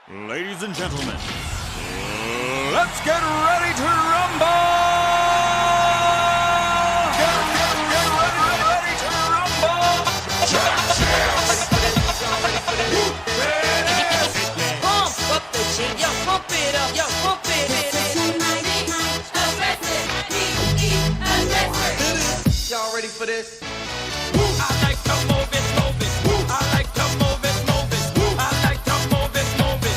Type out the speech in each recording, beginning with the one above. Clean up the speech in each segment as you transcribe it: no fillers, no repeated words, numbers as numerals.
Ladies and gentlemen, let's get ready to rumble! Get ready to rumble! Pump up the jam, yo, pump it up, yo, pump it. Y'all ready for this? I like to move it, move it. I like to move it, move it. I like to move it, move it.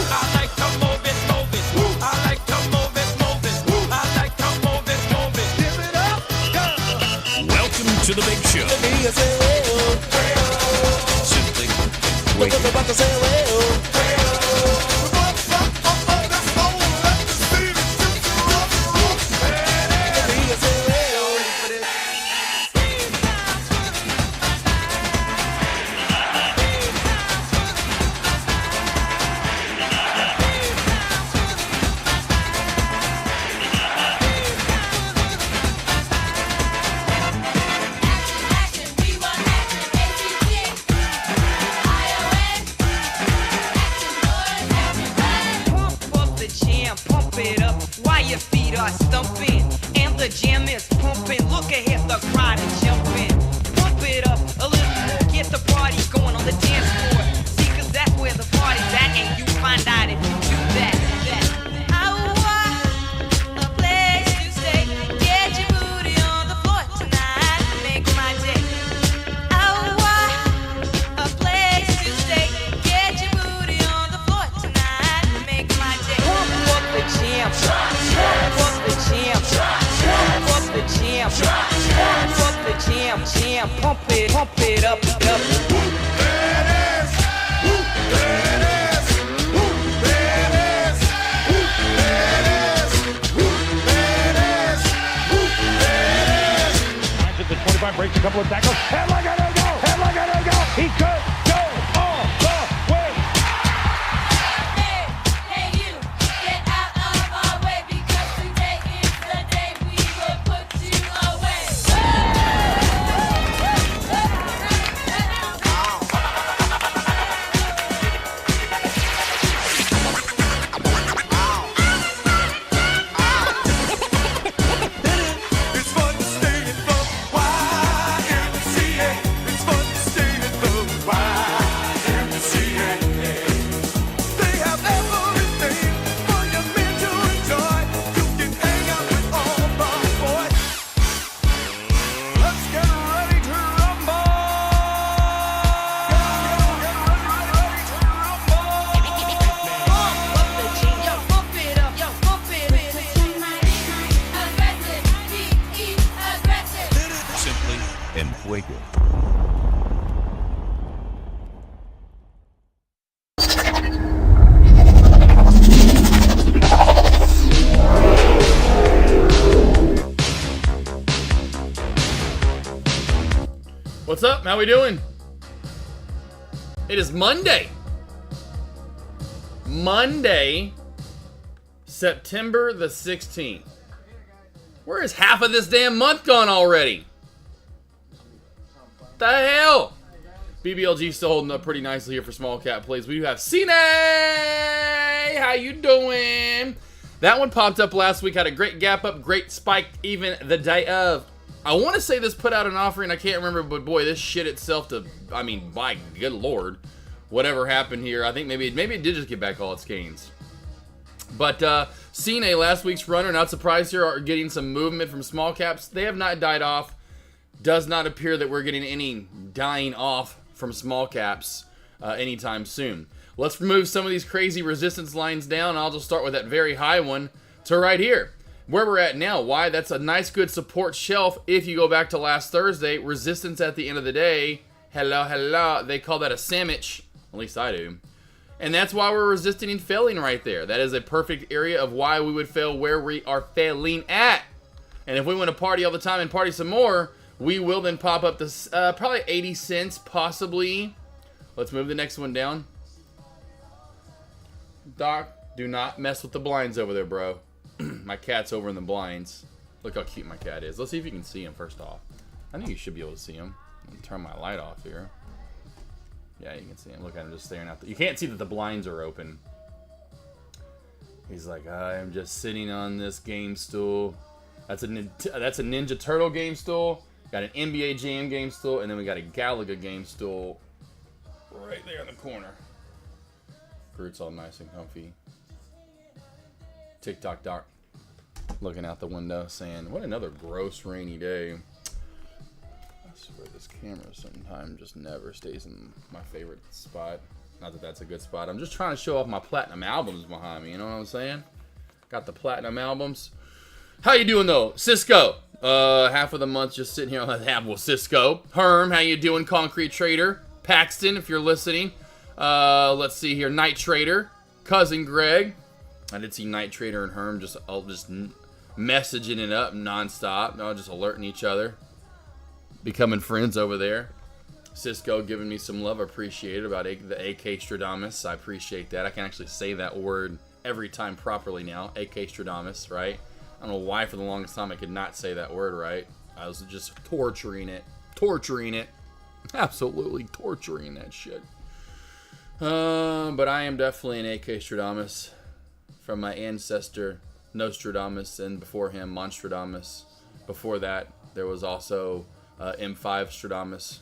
I like to move it, move it. I like to move it, move it. I like to move it, move it. Give it up, Welcome to the big show. Simply wait. Pump up the jam, pump it up while your feet are stumping. And the jam is pumping. Look ahead, the crowd is jumping. Pump it up a little more, get the party going on the dance floor. See, 'cause that's where the party's at, and you find out if you do that. I want a place to stay. Get your booty on the floor tonight, make my day. I want a place to stay. Get your booty on the floor tonight, make my day. Pump up the jam, pump up the jam, pump up the jam, pump up the jam, pump it up, At the 25, breaks a couple of tackles. Headlock on go! Headlock on go! He could go all the way! Hey, you, get out of our way because today is the day we will put you away. It's fun to stay in the YMCA. It's fun to stay in the YMCA. They have everything for your men to enjoy. You can hang out with all the boys. Let's get ready to rumble! Get ready to rumble! pump up the jam, yo, pump it up, yo, pump it. Aggressive, be aggressive. Simply en fuego. What's up? How we doing? It is Monday. Monday, September the 16th. Where is half of this damn month gone already? The hell? BBLG still holding up pretty nicely here for small cap plays. We do have Cine. How you doing? That one popped up last week. Had a great gap up, great spike even the day of. I want to say this put out an offering. I can't remember, but boy, this shit itself my good lord. Whatever happened here, I think maybe it did just get back all its gains. But Cine, last week's runner, not surprised here, are getting some movement from small caps. They have not died off. Does not appear that we're getting any dying off from small caps anytime soon. Let's remove some of these crazy resistance lines down. I'll just start with that very high one to right here. Where we're at now, why? That's a nice, good support shelf. If you go back to last Thursday, resistance at the end of the day, hello, they call that a sandwich. At least I do. And that's why we're resisting and failing right there. That is a perfect area of why we would fail where we are failing at. And if we want to party all the time and party some more, we will then pop up this probably 80 cents, possibly. Let's move the next one down. Doc, do not mess with the blinds over there, bro. My cat's over in the blinds. Look how cute my cat is. Let's see if you can see him first off. I think you should be able to see him. Let me turn my light off here. Yeah, you can see him. Look at him just staring out. You can't see that the blinds are open. He's like, I am just sitting on this game stool. That's a Ninja Turtle game stool. Got an NBA Jam game stool, and then we got a Galaga game stool right there in the corner. Groot's all nice and comfy. TikTok Doc looking out the window saying, what another gross rainy day. I swear this camera sometimes just never stays in my favorite spot. Not that that's a good spot. I'm just trying to show off my platinum albums behind me. You know what I'm saying? Got the platinum albums. How you doing though? Cisco. Half of the month just sitting here on the table with Cisco. Herm, how you doing? Concrete Trader. Paxton, if you're listening. Let's see here. Night Trader. Cousin Greg. I did see Night Trader and Herm just messaging it up nonstop. No, just alerting each other. Becoming friends over there. Cisco giving me some love. Appreciate it about the AK Stradamus. I appreciate that. I can actually say that word every time properly now. AK Stradamus, right? I don't know why for the longest time I could not say that word right. I was just torturing it. Absolutely torturing that shit. But I am definitely an AK Stradamus from my ancestor Nostradamus, and before him Monstradamus. Before that there was also M5 Stradamus,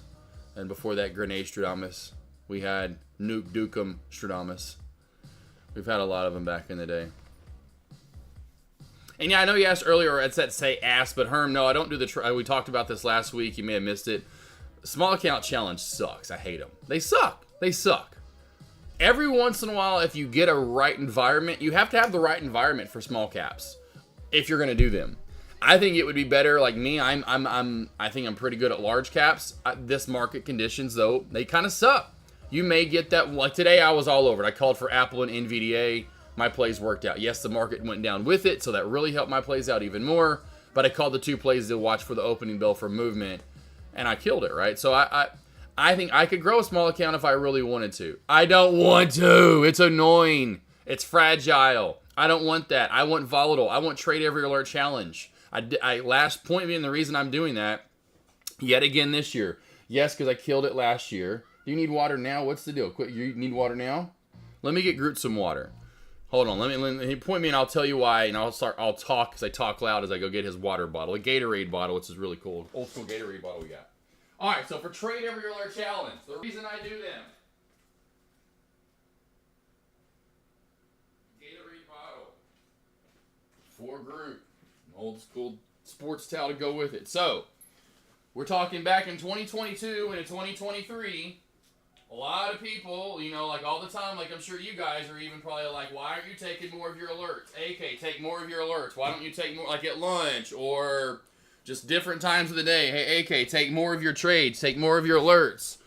and before that Grenade Stradamus. We had Nuke Dukem Stradamus. We've had a lot of them back in the day. And yeah, I know you asked earlier, it's that say ass, but Herm, no, I don't do the, we talked about this last week, you may have missed it. Small account challenge sucks. I hate them. They suck. Every once in a while, if you get a right environment, you have to have the right environment for small caps if you're going to do them. I think it would be better, like me, I think I'm pretty good at large caps. This market conditions, though, they kind of suck. You may get that, like today I was all over it. I called for Apple and NVDA. My plays worked out. Yes, the market went down with it, so that really helped my plays out even more. But I called the two plays to watch for the opening bell for movement, and I killed it, right? So I think I could grow a small account if I really wanted to. I don't want to. It's annoying. It's fragile. I don't want that. I want volatile. I want trade every alert challenge. Last point being the reason I'm doing that, yet again this year. Yes, because I killed it last year. Do you need water now? What's the deal? Quick, you need water now? Let me get Groot some water. Hold on, let me point me and I'll tell you why, and I'll talk because I talk loud as I go get his water bottle, a Gatorade bottle, which is really cool, old school Gatorade bottle we got. All right, so for trade every alert challenge, the reason I do them, Gatorade bottle for Groot, an old school sports towel to go with it. So we're talking back in 2022 and in 2023. A lot of people, you know, like all the time, like I'm sure you guys are even probably like, why aren't you taking more of your alerts? AK, take more of your alerts. Why don't you take more, like at lunch or just different times of the day? Hey, AK, take more of your trades. Take more of your alerts.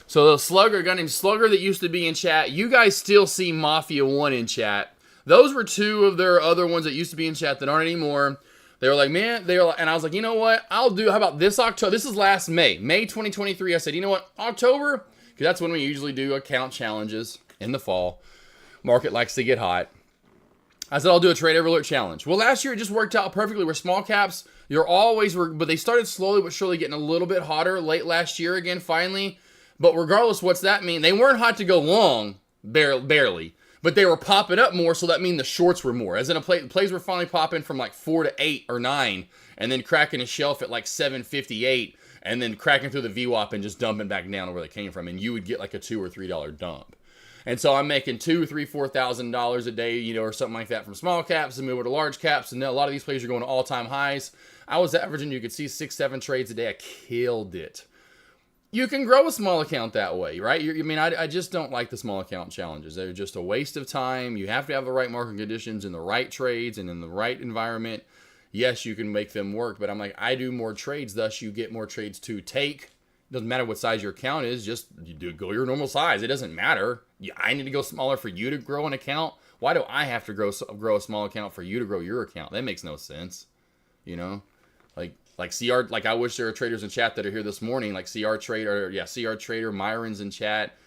So the Slugger, a guy named Slugger that used to be in chat, you guys still see Mafia 1 in chat. Those were two of their other ones that used to be in chat that aren't anymore. They were like, man, and I was like, you know what? How about this October? This is last May 2023. I said, you know what? October? Because that's when we usually do account challenges in the fall. Market likes to get hot. I said, I'll do a trade every alert challenge. Well, last year it just worked out perfectly where small caps, but they started slowly but surely getting a little bit hotter late last year again, finally. But regardless, what's that mean? They weren't hot to go long, barely. But they were popping up more, so that means the shorts were more. As in, plays were finally popping from like 4 to 8 or 9, and then cracking a shelf at like 7.58. And then cracking through the VWAP and just dumping back down to where they came from. And you would get like a $2 or $3 dump. And so I'm making $2,000, $3,000, $4,000 a day, you know, or something like that from small caps and move over to large caps. And a lot of these plays are going to all-time highs. I was averaging, you could see 6, 7 trades a day. I killed it. You can grow a small account that way, right? I just don't like the small account challenges. They're just a waste of time. You have to have the right market conditions and the right trades and in the right environment. Yes, you can make them work, but I'm like, I do more trades, thus you get more trades to take. Doesn't matter what size your account is, just go your normal size. It doesn't matter. I need to go smaller for you to grow an account. Why do I have to grow a small account for you to grow your account? That makes no sense. You know, like CR. Like I wish there were traders in chat that are here this morning, like CR Trader, Myron's in chat.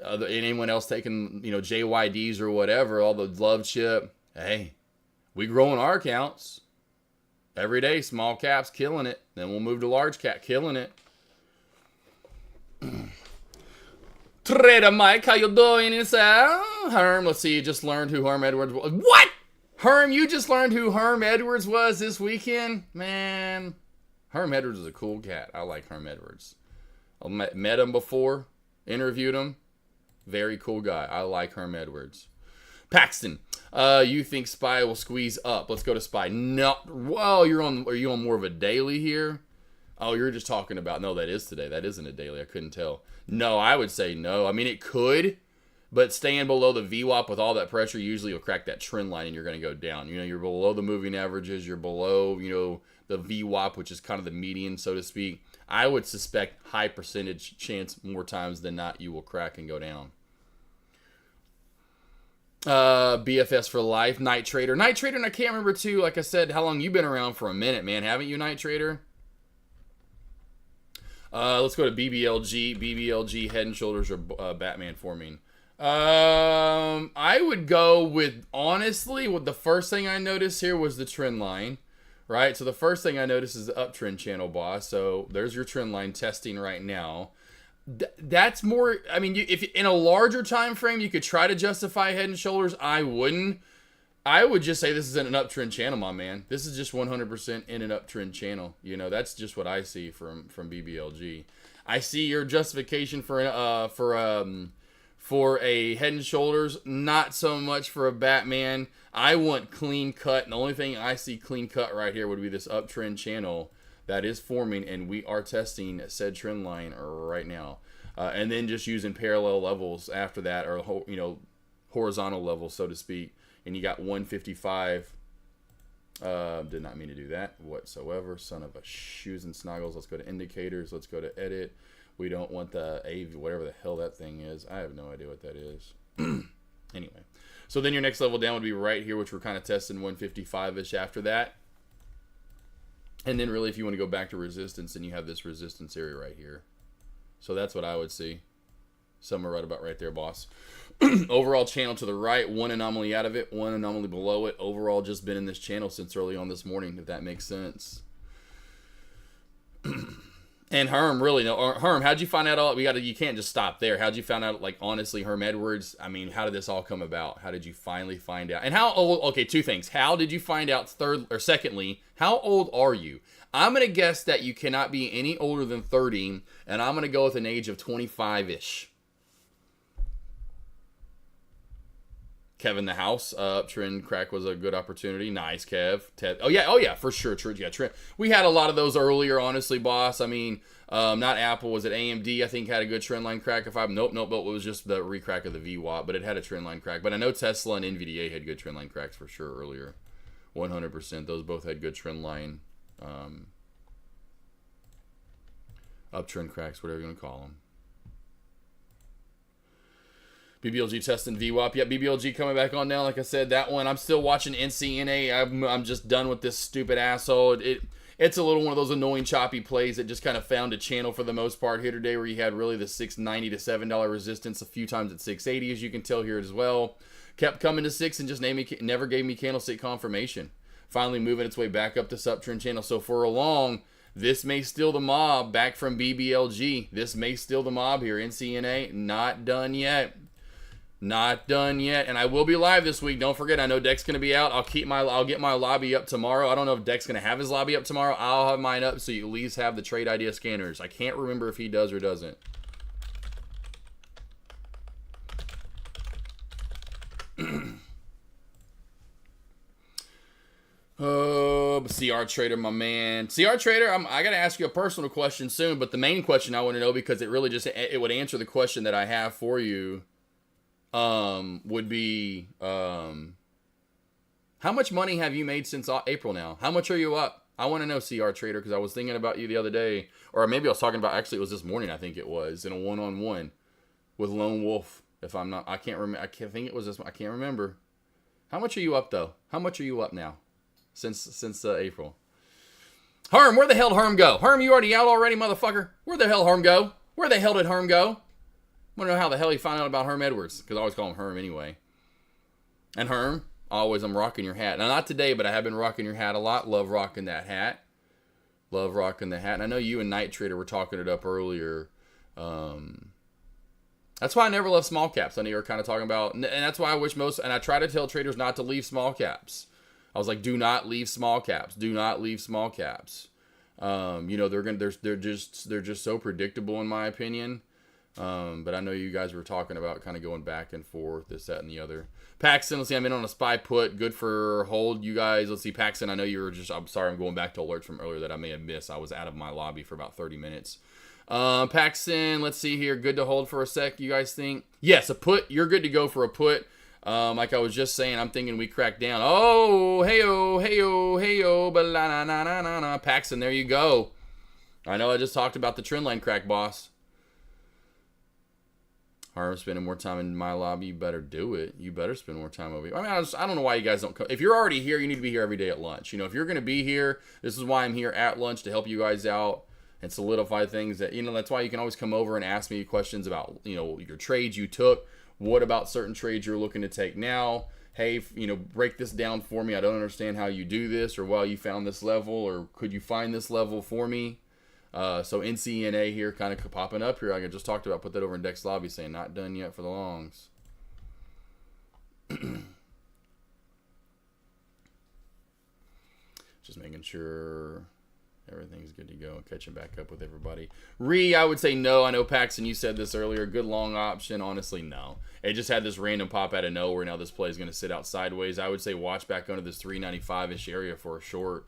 Anyone else taking JYDs or whatever, all the love chip. Hey, we growing our accounts. Every day, small caps, killing it. Then we'll move to large cap, killing it. Trader Mike, how you doing? It's Herm. Let's see, you just learned who Herm Edwards was. What? Herm, you just learned who Herm Edwards was this weekend? Man, Herm Edwards is a cool cat. I like Herm Edwards. I met him before, interviewed him. Very cool guy. I like Herm Edwards. Paxton, you think Spy will squeeze up? Let's go to Spy. No, well, are you on more of a daily here? Oh, you're just talking about, no, that is today. That isn't a daily. I couldn't tell. No, I would say no. I mean, it could, but staying below the VWAP with all that pressure, usually you'll crack that trend line and you're going to go down. You know, you're below the moving averages. You're below, you know, the VWAP, which is kind of the median, so to speak. I would suspect high percentage chance more times than not you will crack and go down. BFS for life, Night Trader. Night Trader, and I can't remember too, like I said, how long you've been around for a minute, man. Haven't you, Night Trader? Let's go to BBLG. BBLG, Head and Shoulders, or Batman forming. I would go with, honestly, what the first thing I noticed here was the trend line, right? So the first thing I noticed is the uptrend channel, boss. So there's your trend line testing right now. That's more, I mean, if in a larger time frame you could try to justify Head and Shoulders, I wouldn't. I would just say this is an uptrend channel, my man. This is just 100% in an uptrend channel. You know, that's just what I see from BBLG. I see your justification for a Head and Shoulders, not so much for a Batman. I want clean cut, and the only thing I see clean cut right here would be this uptrend channel that is forming, and we are testing said trend line right now. And then just using parallel levels after that, or, you know, horizontal levels, so to speak. And you got 155. Did not mean to do that whatsoever. Son of a shoes and snoggles. Let's go to indicators. Let's go to edit. We don't want the AV, whatever the hell that thing is. I have no idea what that is. Anyway. So then your next level down would be right here, which we're kind of testing 155-ish after that. And then really, if you want to go back to resistance, then you have this resistance area right here. So that's what I would see. Somewhere right about right there, boss. Overall channel to the right, one anomaly out of it, one anomaly below it. Overall just been in this channel since early on this morning, if that makes sense. And Herm, really, no, Herm, how'd you find out all, you can't just stop there. How'd you find out, like, honestly, Herm Edwards, I mean, how did this all come about? How did you finally find out? And how old, okay, two things. How did you find out, secondly, how old are you? I'm going to guess that you cannot be any older than 30, and I'm going to go with an age of 25-ish. Kevin the House, uptrend crack was a good opportunity. Nice, Kev. Ted, oh yeah, for sure. Yeah, trend. We had a lot of those earlier, honestly, boss. I mean, not Apple, was it AMD? I think had a good trend line crack. Nope, but it was just the recrack of the VWAP, but it had a trend line crack. But I know Tesla and NVDA had good trend line cracks for sure earlier. 100%. Those both had good trend line uptrend cracks, whatever you want to call them. BBLG testing VWAP. Yeah, BBLG coming back on now. Like I said, that one, I'm still watching NCNA. I'm just done with this stupid asshole. It's a little one of those annoying choppy plays that just kind of found a channel for the most part here today, where you had really the $6.90 to $7 resistance, a few times at $6.80, as you can tell here as well. Kept coming to 6 and just never gave me candlestick confirmation. Finally moving its way back up this uptrend channel. So for a long, this may steal the mob back from BBLG. This may steal the mob here. NCNA, not done yet. Not done yet, and I will be live this week. Don't forget, I know Deck's gonna be out. I'll get my lobby up tomorrow. I don't know if Deck's gonna have his lobby up tomorrow. I'll have mine up so you at least have the trade idea scanners. I can't remember if he does or doesn't. CR Trader, my man. CR Trader, I gotta ask you a personal question soon, but the main question I want to know, because it really it would answer the question that I have for you. Would be, how much money have you made since April now? How much are you up? I want to know, CR Trader, because I was thinking about you the other day, or maybe I was talking about, actually it was this morning, I think it was, in a one-on-one with Lone Wolf, if I'm not, I can't remember, I think it was this, I can't remember. How much are you up, though? How much are you up now, since April? Herm, where the hell did Herm go? Herm, you already out already, motherfucker? Where the hell Herm go? Where the hell did Herm go? I want to know how the hell he found out about Herm Edwards, because I always call him Herm anyway. And Herm, always, I'm rocking your hat. Now, not today, but I have been rocking your hat a lot. Love rocking that hat. Love rocking the hat. And I know you and Night Trader were talking it up earlier. That's why I never left small caps. I know you were kind of talking about, and that's why I wish and I try to tell traders not to leave small caps. I was like, do not leave small caps. Do not leave small caps. They're just so predictable in my opinion. But I know you guys were talking about kind of going back and forth, this, that, and the other. Paxton, let's see, I'm in on a SPY put. Good for hold, you guys. Let's see, Paxton, I know you were I'm sorry, I'm going back to alerts from earlier that I may have missed. I was out of my lobby for about 30 minutes. Paxton, let's see here. Good to hold for a sec, you guys think? Yes, a put. You're good to go for a put. Like I was just saying, I'm thinking we crack down. Oh, hey-oh, ba-la-na-na-na-na. Paxton, there you go. I know I just talked about the trend line crack, boss. Harm spending more time in my lobby. You better do it. You better spend more time over here. I mean, I don't know why you guys don't come. If you're already here, you need to be here every day at lunch. If you're going to be here, this is why I'm here at lunch, to help you guys out and solidify things that, that's why you can always come over and ask me questions about, your trades you took. What about certain trades you're looking to take now? Hey, break this down for me. I don't understand how you do this, or well, you found this level, or could you find this level for me? So NCNA here kind of popping up here. Like I just talked about, put that over in Dex Lobby saying not done yet for the longs. Just making sure everything's good to go. Catching back up with everybody. I would say no. I know Paxton, you said this earlier. Good long option. Honestly, no. It just had this random pop out of nowhere. Now this play is going to sit out sideways. I would say watch back under this 395-ish area for a short.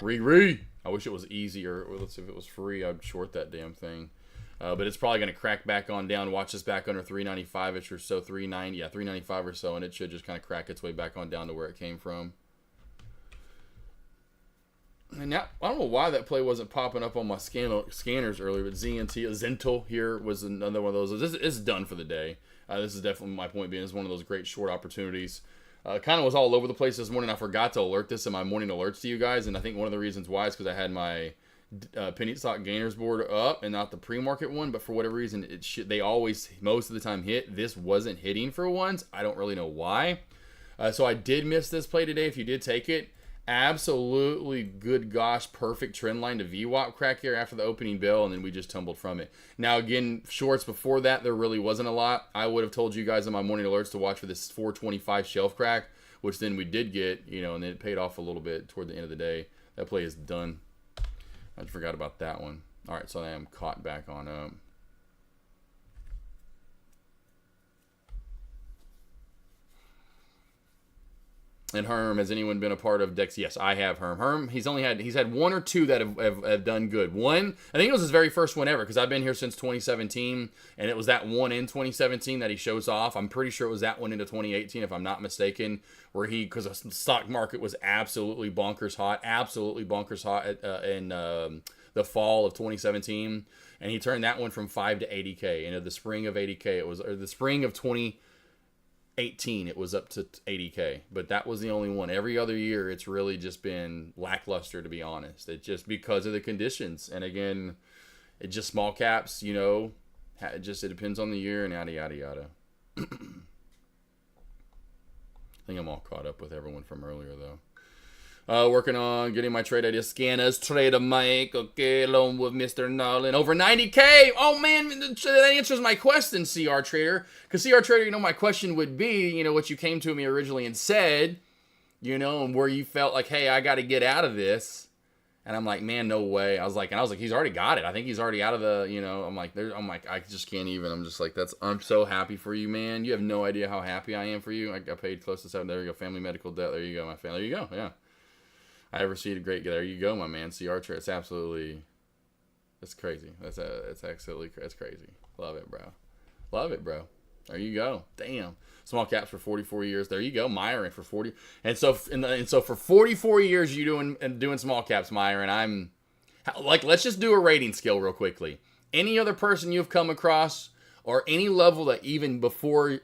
I wish it was easier. Or let's see if it was free. I'd short that damn thing. But it's probably going to crack back on down. Watch this back under 395-ish or so. 395 or so. And it should just kind of crack its way back on down to where it came from. And now, I don't know why that play wasn't popping up on my scanners earlier, but Zental here was another one of those. This is done for the day. This is definitely my point being. It's one of those great short opportunities. Kind of was all over the place this morning. I forgot to alert this in my morning alerts to you guys, and I think one of the reasons why is because I had my penny stock gainers board up and not the pre-market one, but for whatever reason, they always, most of the time, hit. This wasn't hitting for once. I don't really know why. So I did miss this play today. If you did take it, absolutely good gosh, perfect trend line to VWAP crack here after the opening bell, and then we just tumbled from it. Now again, shorts before that, there really wasn't a lot. I would have told you guys in my morning alerts to watch for this 425 shelf crack, which then we did get, and then it paid off a little bit toward the end of the day. That play is done. I forgot about that one. All right, so I am caught back on up. And Herm, has anyone been a part of Dex? Yes, I have, Herm. Herm, he's had one or two that have done good. One, I think it was his very first one ever, because I've been here since 2017, and it was that one in 2017 that he shows off. I'm pretty sure it was that one into 2018, if I'm not mistaken, where because the stock market was absolutely bonkers hot in the fall of 2017, and he turned that one from 5 to 80K. And in the spring of 80K, it was, or the spring of 2018, it was up to 80K, but that was the only one. Every other year, it's really just been lackluster, to be honest. It's just because of the conditions, and again, it just small caps, it depends on the year and yada yada yada. I think I'm all caught up with everyone from earlier though. Working on getting my trade idea. Scanners, trader Mike, okay, along with Mr. Nolan. Over 90K! Oh man, that answers my question, CR Trader. Because CR Trader, my question would be, what you came to me originally and said, and where you felt like, hey, I got to get out of this. And I'm like, man, no way. I was like, he's already got it. I think he's already out of the, I'm like, I just can't even. I'm just like, I'm so happy for you, man. You have no idea how happy I am for you. I got paid close to 7. There you go. Family medical debt. There you go, my family. There you go. Yeah. I ever see a great. There you go, my man. CR Trader. It's absolutely. That's crazy. That's crazy. Love it, bro. Love it, bro. There you go. Damn. Small caps for 44 years. There you go, Myron for 40. And so for 44 years you doing small caps, Myron. I'm like, let's just do a rating scale real quickly. Any other person you've come across, or any level that even before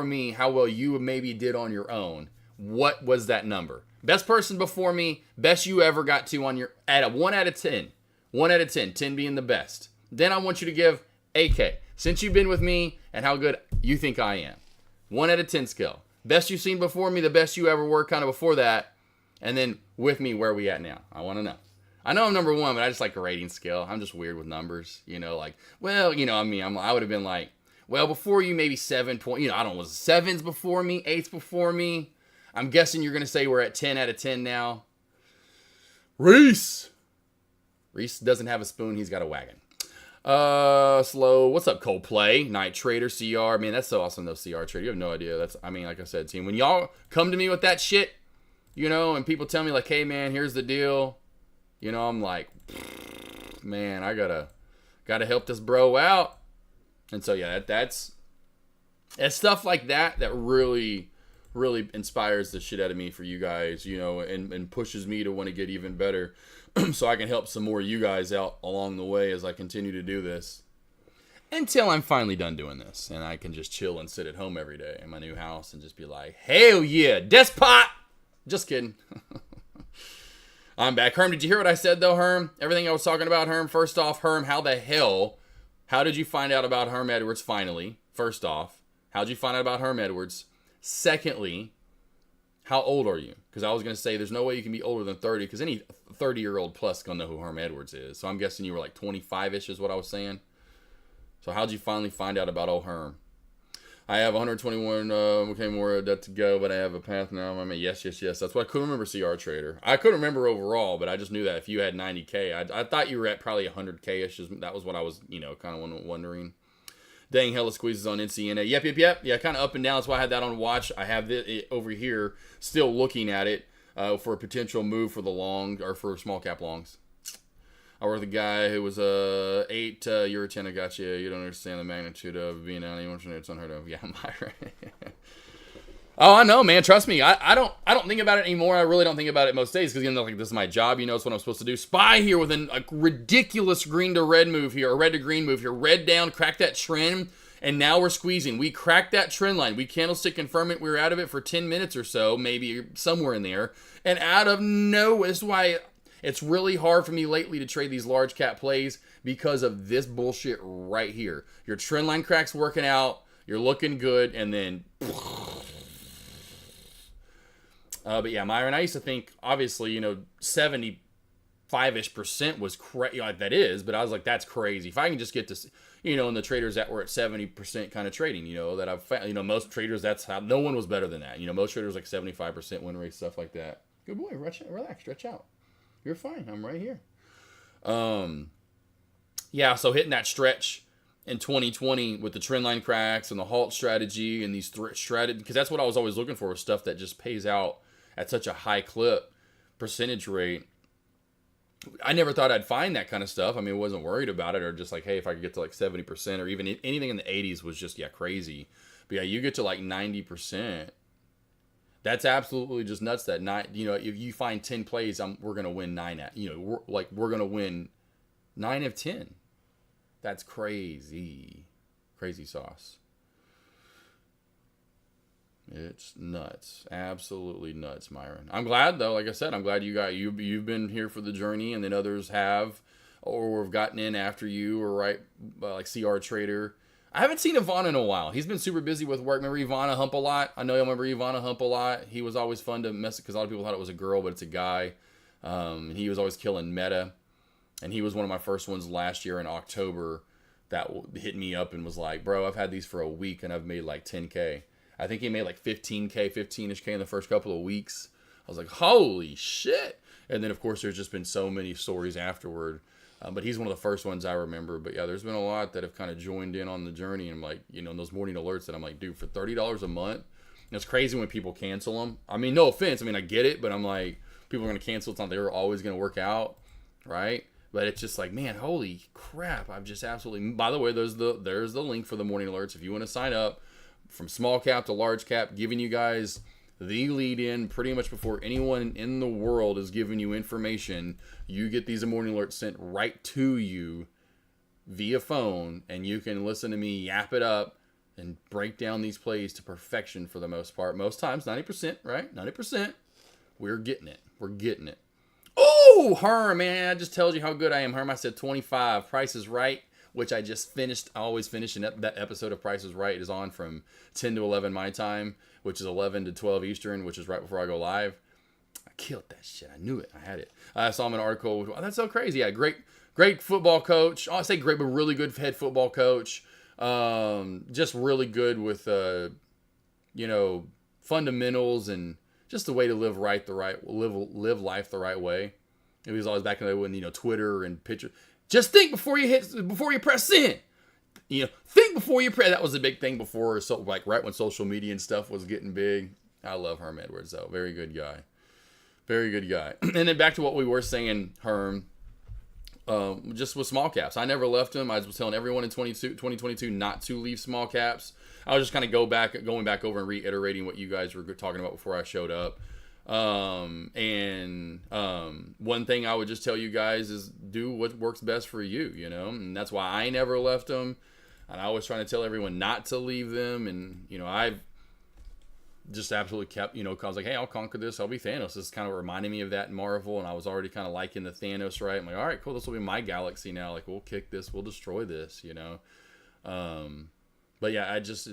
me, how well you maybe did on your own. What was that number? Best person before me, best you ever got to on your, at a 1 out of 10. 1 out of 10, 10 being the best. Then I want you to give AK, since you've been with me and how good you think I am. 1 out of 10 scale. Best you've seen before me, the best you ever were kind of before that. And then with me, where are we at now? I want to know. I know I'm number 1, but I just like a rating scale. I'm just weird with numbers, I would have been like, Well, before you, maybe 7 point. I don't know, was 7s before me, 8s before me? I'm guessing you're going to say we're at 10 out of 10 now. Reese doesn't have a spoon. He's got a wagon. Slow. What's up, Coldplay? Night Trader, CR. Man, that's so awesome, though, CR Trader. You have no idea. Like I said, team, when y'all come to me with that shit, and people tell me, like, hey, man, here's the deal. I'm like, man, I gotta help this bro out. And so, yeah, that's stuff like that really, really inspires the shit out of me for you guys, and pushes me to want to get even better so I can help some more of you guys out along the way as I continue to do this. Until I'm finally done doing this and I can just chill and sit at home every day in my new house and just be like, hell yeah, despot! Just kidding. I'm back. Herm, did you hear what I said, though, Herm? Everything I was talking about, Herm? First off, Herm, how did you find out about Herm Edwards finally? First off, how did you find out about Herm Edwards? Secondly, how old are you? Because I was going to say there's no way you can be older than 30, because any 30-year-old plus going to know who Herm Edwards is. So I'm guessing you were like 25-ish is what I was saying. So how'd you finally find out about old Herm? I have 121, okay, more debt to go, but I have a path now. I mean, yes. That's what I couldn't remember, CR Trader. I couldn't remember overall, but I just knew that if you had 90K, I thought you were at probably 100K-ish. That was what I was, kind of wondering. Dang, hella squeezes on NCNA. Yep. Yeah, kind of up and down. That's why I had that on watch. I have it over here, still looking at it for a potential move for the long, or for small cap longs. I work with a guy who was 8, you're a 10, I got you. You don't understand the magnitude of being out anyone. It's unheard of. Yeah, Myra. Oh, I know, man. Trust me. I don't think about it anymore. I really don't think about it most days because, like, this is my job. It's what I'm supposed to do. Spy here with a ridiculous green to red move here, or red to green move here. Red down, crack that trend, and now we're squeezing. We cracked that trend line. We candlestick confirm it. We were out of it for 10 minutes or so, maybe somewhere in there. And out of nowhere, this is why it's really hard for me lately to trade these large cap plays, because of this bullshit right here. Your trend line crack's working out. You're looking good, and then... but yeah, Myron, I used to think, obviously, 75-ish% was crazy. That is, but I was like, that's crazy. If I can just get to, and the traders that were at 70% kind of trading, that I've found, most traders, that's how, no one was better than that. Most traders like 75% win rate, stuff like that. Good boy, relax, stretch out. You're fine. I'm right here. Yeah, so hitting that stretch in 2020 with the trend line cracks and the halt strategy and these strategy, because that's what I was always looking for, was stuff that just pays out at such a high clip percentage rate. I never thought I'd find that kind of stuff. I mean, I wasn't worried about it, or just like, hey, if I could get to like 70% or even anything in the 80s was just, crazy. But yeah, you get to like 90%. That's absolutely just nuts. That if you find 10 plays, we're going to win 9 at, we're going to win 9 of 10. That's crazy. Crazy sauce. It's nuts. Absolutely nuts, Myron. I'm glad, though. Like I said, I'm glad you've been here for the journey, and then others have, or have gotten in after you, or like CR Trader. I haven't seen Ivana in a while. He's been super busy with work. Remember Ivana Hump a lot? I know you'll remember Ivana Hump a lot. He was always fun to mess with, because a lot of people thought it was a girl, but it's a guy. He was always killing meta. And he was one of my first ones last year in October that hit me up and was like, bro, I've had these for a week and I've made like 10K. I think he made like 15-ish K in the first couple of weeks. I was like, holy shit. And then, of course, there's just been so many stories afterward. But he's one of the first ones I remember. But yeah, there's been a lot that have kind of joined in on the journey. And like, in those morning alerts that I'm like, dude, for $30 a month, it's crazy when people cancel them. I mean, no offense. I mean, I get it, but I'm like, people are going to cancel. It's not they're always going to work out, right? But it's just like, man, holy crap. I've just absolutely, by the way, there's the link for the morning alerts. If you want to sign up, from small cap to large cap, giving you guys the lead in pretty much before anyone in the world is giving you information. You get these morning alerts sent right to you via phone, and you can listen to me yap it up and break down these plays to perfection for the most part. Most times, 90%, right? 90%. We're getting it. Oh, Herm, man, that just tells you how good I am. Herm, I said 25. Price is Right, which I just finished. I always finish that episode of Price is Right is on from 10 to 11 my time, which is 11 to 12 Eastern, which is right before I go live. I killed that shit. I knew it. I had it. I saw him in an article. Oh, that's so crazy. Yeah, great football coach. I say great, but really good head football coach. Just really good with, fundamentals and just the way to live live life the right way. It was always back in the day when, Twitter and picture. Just think before you press send. Think before you press. That was a big thing before, so like right when social media and stuff was getting big. I love Herm Edwards though. Very good guy. Very good guy. And then back to what we were saying, Herm. Just with small caps. I never left them. I was telling everyone in 2022 not to leave small caps. I was just kind of going back over and reiterating what you guys were talking about before I showed up. One thing I would just tell you guys is do what works best for you, and that's why I never left them. And I was trying to tell everyone not to leave them. And, I've just absolutely kept, I was like, hey, I'll conquer this. I'll be Thanos. This is kind of reminding me of that in Marvel. And I was already kind of liking the Thanos, right? I'm like, all right, cool. This will be my galaxy now. Like, we'll kick this. We'll destroy this, But yeah, I just,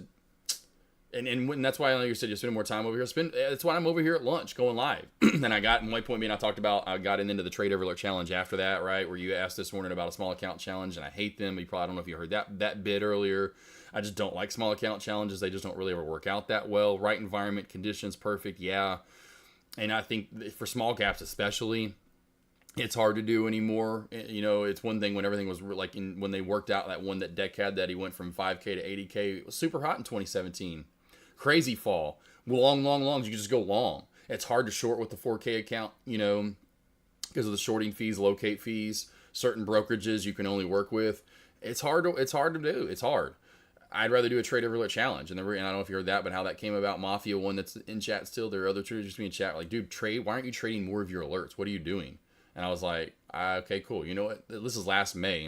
and that's why, like you said, you're spending more time over here. That's why I'm over here at lunch going live. And I got, my point being, I got into the Trade Every Alert Challenge after that, right? Where you asked this morning about a small account challenge, and I hate them. I don't know if you heard that bit earlier. I just don't like small account challenges. They just don't really ever work out that well. Right environment, conditions, perfect, yeah. And I think for small caps especially, it's hard to do anymore. It's one thing when everything was like when they worked out that Deck had that he went from 5K to 80K. It was super hot in 2017. Crazy fall. Long. You can just go long. It's hard to short with the 4K account, because of the shorting fees, locate fees, certain brokerages you can only work with. It's hard to do. It's hard. I'd rather do a Trade Every Alert Challenge. And I don't know if you heard that, but how that came about. Mafia one that's in chat still. There are other traders just in chat like, dude, why aren't you trading more of your alerts? What are you doing? And I was like, okay, cool. You know what? This is last May.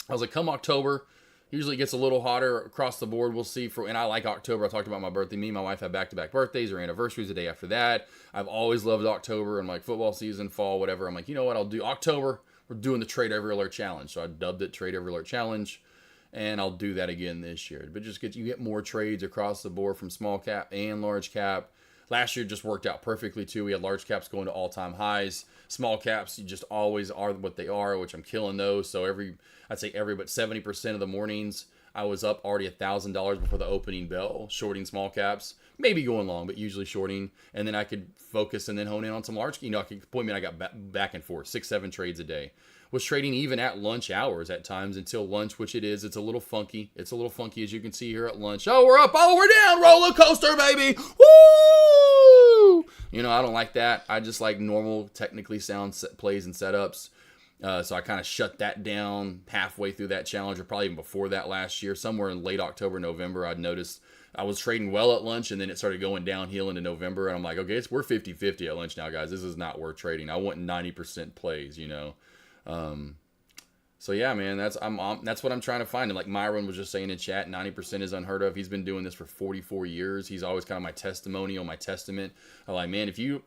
I was like, come October, usually it gets a little hotter across the board. We'll see. And I like October. I talked about my birthday. Me and my wife have back-to-back birthdays or anniversaries the day after that. I've always loved October and like football season, fall, whatever. I'm like, you know what? I'll do October. We're doing the Trade Every Alert Challenge. So I dubbed it Trade Every Alert Challenge. And I'll do that again this year. But you get more trades across the board from small cap and large cap. Last year just worked out perfectly too. We had large caps going to all-time highs. Small caps, you just always are what they are, which I'm killing those. So but 70% of the mornings I was up already $1,000 before the opening bell, shorting small caps, maybe going long, but usually shorting. And then I could focus and then hone in on some large. I got back and forth, 6-7 trades a day. Was trading even at lunch hours at times until lunch, which it is. It's a little funky. It's a little funky, as you can see here at lunch. Oh, we're up. Oh, we're down. Roller coaster, baby. Woo! I don't like that. I just like normal, technically sound plays and setups. So I kind of shut that down halfway through that challenge, or probably even before that last year. Somewhere in late October, November, I'd noticed I was trading well at lunch, and then it started going downhill into November. And I'm like, okay, we're 50-50 at lunch now, guys. This is not worth trading. I want 90% plays, So yeah, man, that's what I'm trying to find. And like Myron was just saying in chat, 90% is unheard of. He's been doing this for 44 years. He's always kind of my testimonial, my testament. I'm like, man, if you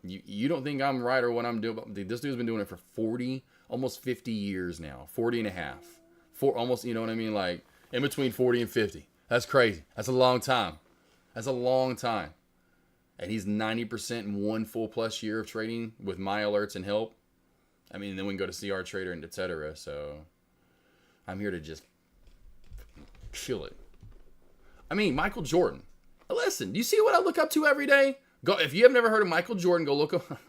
don't think I'm right or what I'm doing, this dude's been doing it for 40, almost 50 years now, 40 and a half, almost, you know what I mean? Like in between 40 and 50. That's crazy. That's a long time. That's a long time. And he's 90% in one full plus year of trading with my alerts and help. I mean, then we can go to CR Trader and etc. So I'm here to just kill it. I mean, Michael Jordan. Listen, do you see what I look up to every day? Go, if you have never heard of Michael Jordan, go look up.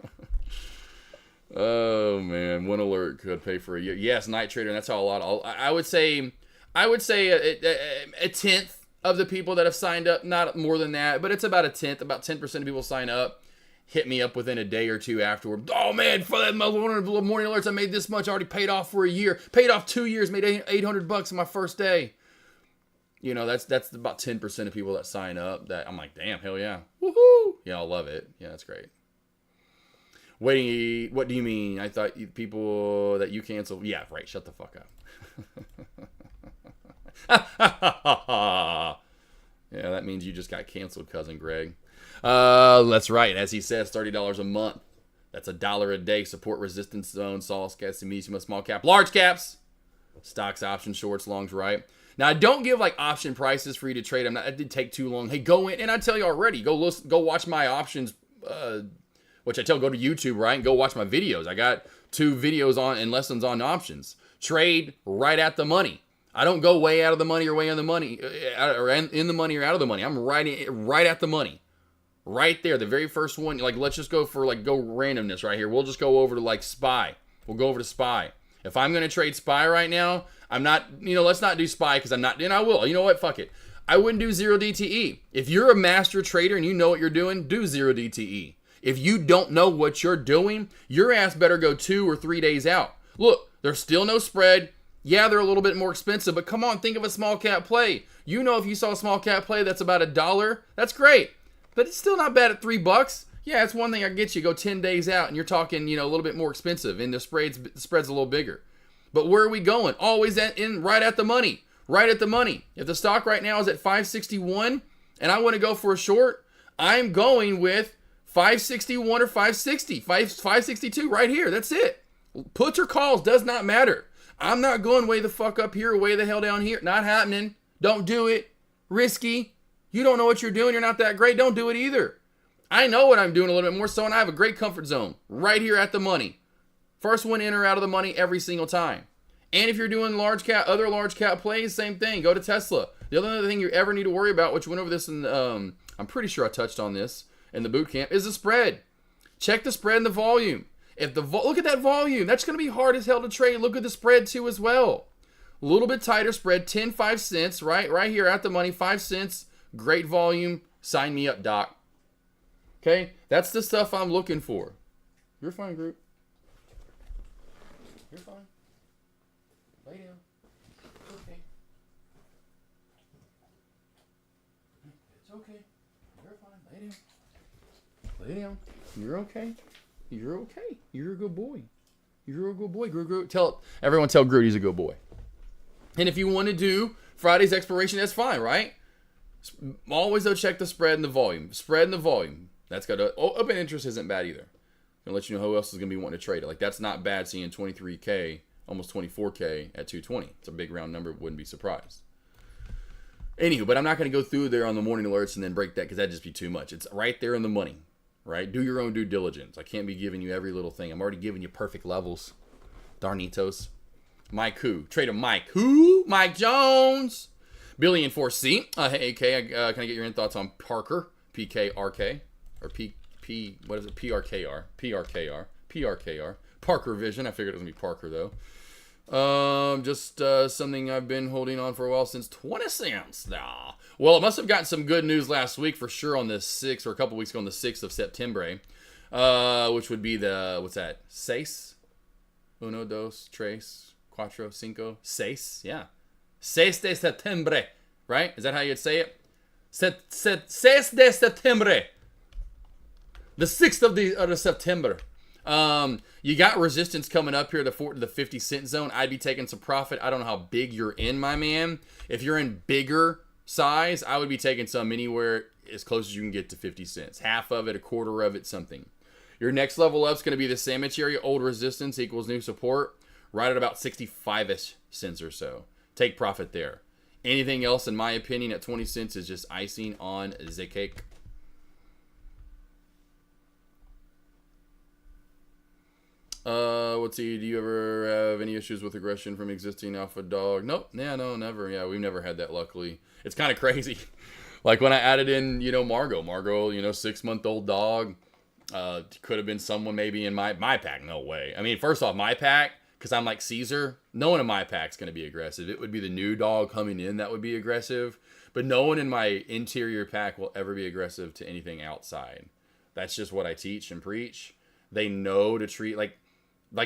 Oh man, one alert could pay for a year. Yes, Night Trader, and that's how a lot. I would say a tenth of the people that have signed up, not more than that, but it's about a tenth. About 10% of people sign up. Hit me up within a day or two afterward. Oh man, for that morning alerts, I made this much. I already paid off for a year. Paid off 2 years. Made $800 in my first day. That's about 10% of people that sign up. That I'm like, damn, hell yeah, woohoo! Yeah, I love it. Yeah, that's great. Waiting. What do you mean? I thought people that you canceled. Yeah, right. Shut the fuck up. Yeah, that means you just got canceled, cousin Greg. That's right. As he says, $30 a month. That's $1 a day. Support resistance zone, small cap, large caps, stocks, options, shorts, longs, right? Now I don't give like option prices for you to trade. It did take too long. Hey, go in, and I tell you already, go watch my options, which I tell go to YouTube, right? And go watch my videos. I got 2 videos on and lessons on options. Trade right at the money. I don't go way out of the money or way in the money, or in the money or out of the money. I'm right at the money. Right there, the very first one. Like, let's just go for, like, go randomness right here. We'll just go over to, like, SPY. We'll go over to SPY. If I'm going to trade SPY right now, I'm not, let's not do SPY because I'm not, and I will. You know what? Fuck it. I wouldn't do 0 DTE. If you're a master trader and you know what you're doing, do 0 DTE. If you don't know what you're doing, your ass better go 2 or 3 days out. Look, there's still no spread. Yeah, they're a little bit more expensive, but come on, think of a small cap play. You know, if you saw a small cap play that's about $1, that's great. But it's still not bad at $3. Yeah, it's one thing I get you. Go 10 days out and you're talking, a little bit more expensive and the spread's a little bigger. But where are we going? Always right at the money. Right at the money. If the stock right now is at 561 and I want to go for a short, I'm going with 561 or 560. 562 right here. That's it. Puts or calls does not matter. I'm not going way the fuck up here or way the hell down here. Not happening. Don't do it. Risky. You don't know what you're doing. You're not that great. Don't do it either. I know what I'm doing a little bit more so, and I have a great comfort zone right here at the money. First one in or out of the money every single time. And if you're doing other large cap plays, same thing. Go to Tesla. The other thing you ever need to worry about, which went over this in, I'm pretty sure I touched on this in the boot camp, is the spread. Check the spread and the volume. Look at that volume. That's going to be hard as hell to trade. Look at the spread too as well. A little bit tighter spread, 5 cents, right here at the money, 5 cents. Great volume. Sign me up, Doc. Okay? That's the stuff I'm looking for. You're fine, group. You're fine. Lay down. It's okay. It's okay. You're fine. Lay down. Lay down. You're okay. You're okay. You're a good boy. You're a good boy. Groot. Everyone tell Groot he's a good boy. And if you want to do Friday's expiration, that's fine, right? Always, though, check the spread and the volume. Spread and the volume. That's got open interest isn't bad either. Gonna let you know who else is gonna be wanting to trade it. Like, that's not bad seeing 23K, almost 24K at 220. It's a big round number. Wouldn't be surprised. Anywho, but I'm not gonna go through there on the morning alerts and then break that because that'd just be too much. It's right there in the money, right? Do your own due diligence. I can't be giving you every little thing. I'm already giving you perfect levels. Darnitos. Mike who? Trade a Mike who? Mike Jones. Billy and 4C. Hey, AK, can I get your thoughts on Parker? PKRK. Or what is it? PRKR. Parker Vision. I figured it was going to be Parker, though. Just something I've been holding on for a while since 20 cents. Nah. Well, it must have gotten some good news last week for sure on the 6th, or a couple weeks ago on the 6th of September. Which would be the, what's that? Seis? Uno, dos, tres, cuatro, cinco, seis. Yeah. 6 de septiembre. Right? Is that how you'd say it? 6 de septiembre. The 6th of September. You got resistance coming up here to the 50 cent zone. I'd be taking some profit. I don't know how big you're in, my man. If you're in bigger size, I would be taking some anywhere as close as you can get to 50 cents. Half of it, a quarter of it, something. Your next level up is going to be the sandwich area. Old resistance equals new support. Right at about 65-ish cents or so. Take profit there. Anything else, in my opinion, at 20 cents is just icing on the cake. Let's see. Do you ever have any issues with aggression from existing alpha dog? Nope. Yeah, no, never. Yeah, we've never had that, luckily. It's kind of crazy. Like when I added in, Margot, 6-month-old dog. Could have been someone maybe in my pack. No way. I mean, first off, my pack, because I'm like Caesar, no one in my pack's going to be aggressive. It would be the new dog coming in that would be aggressive. But no one in my interior pack will ever be aggressive to anything outside. That's just what I teach and preach. They know to treat, like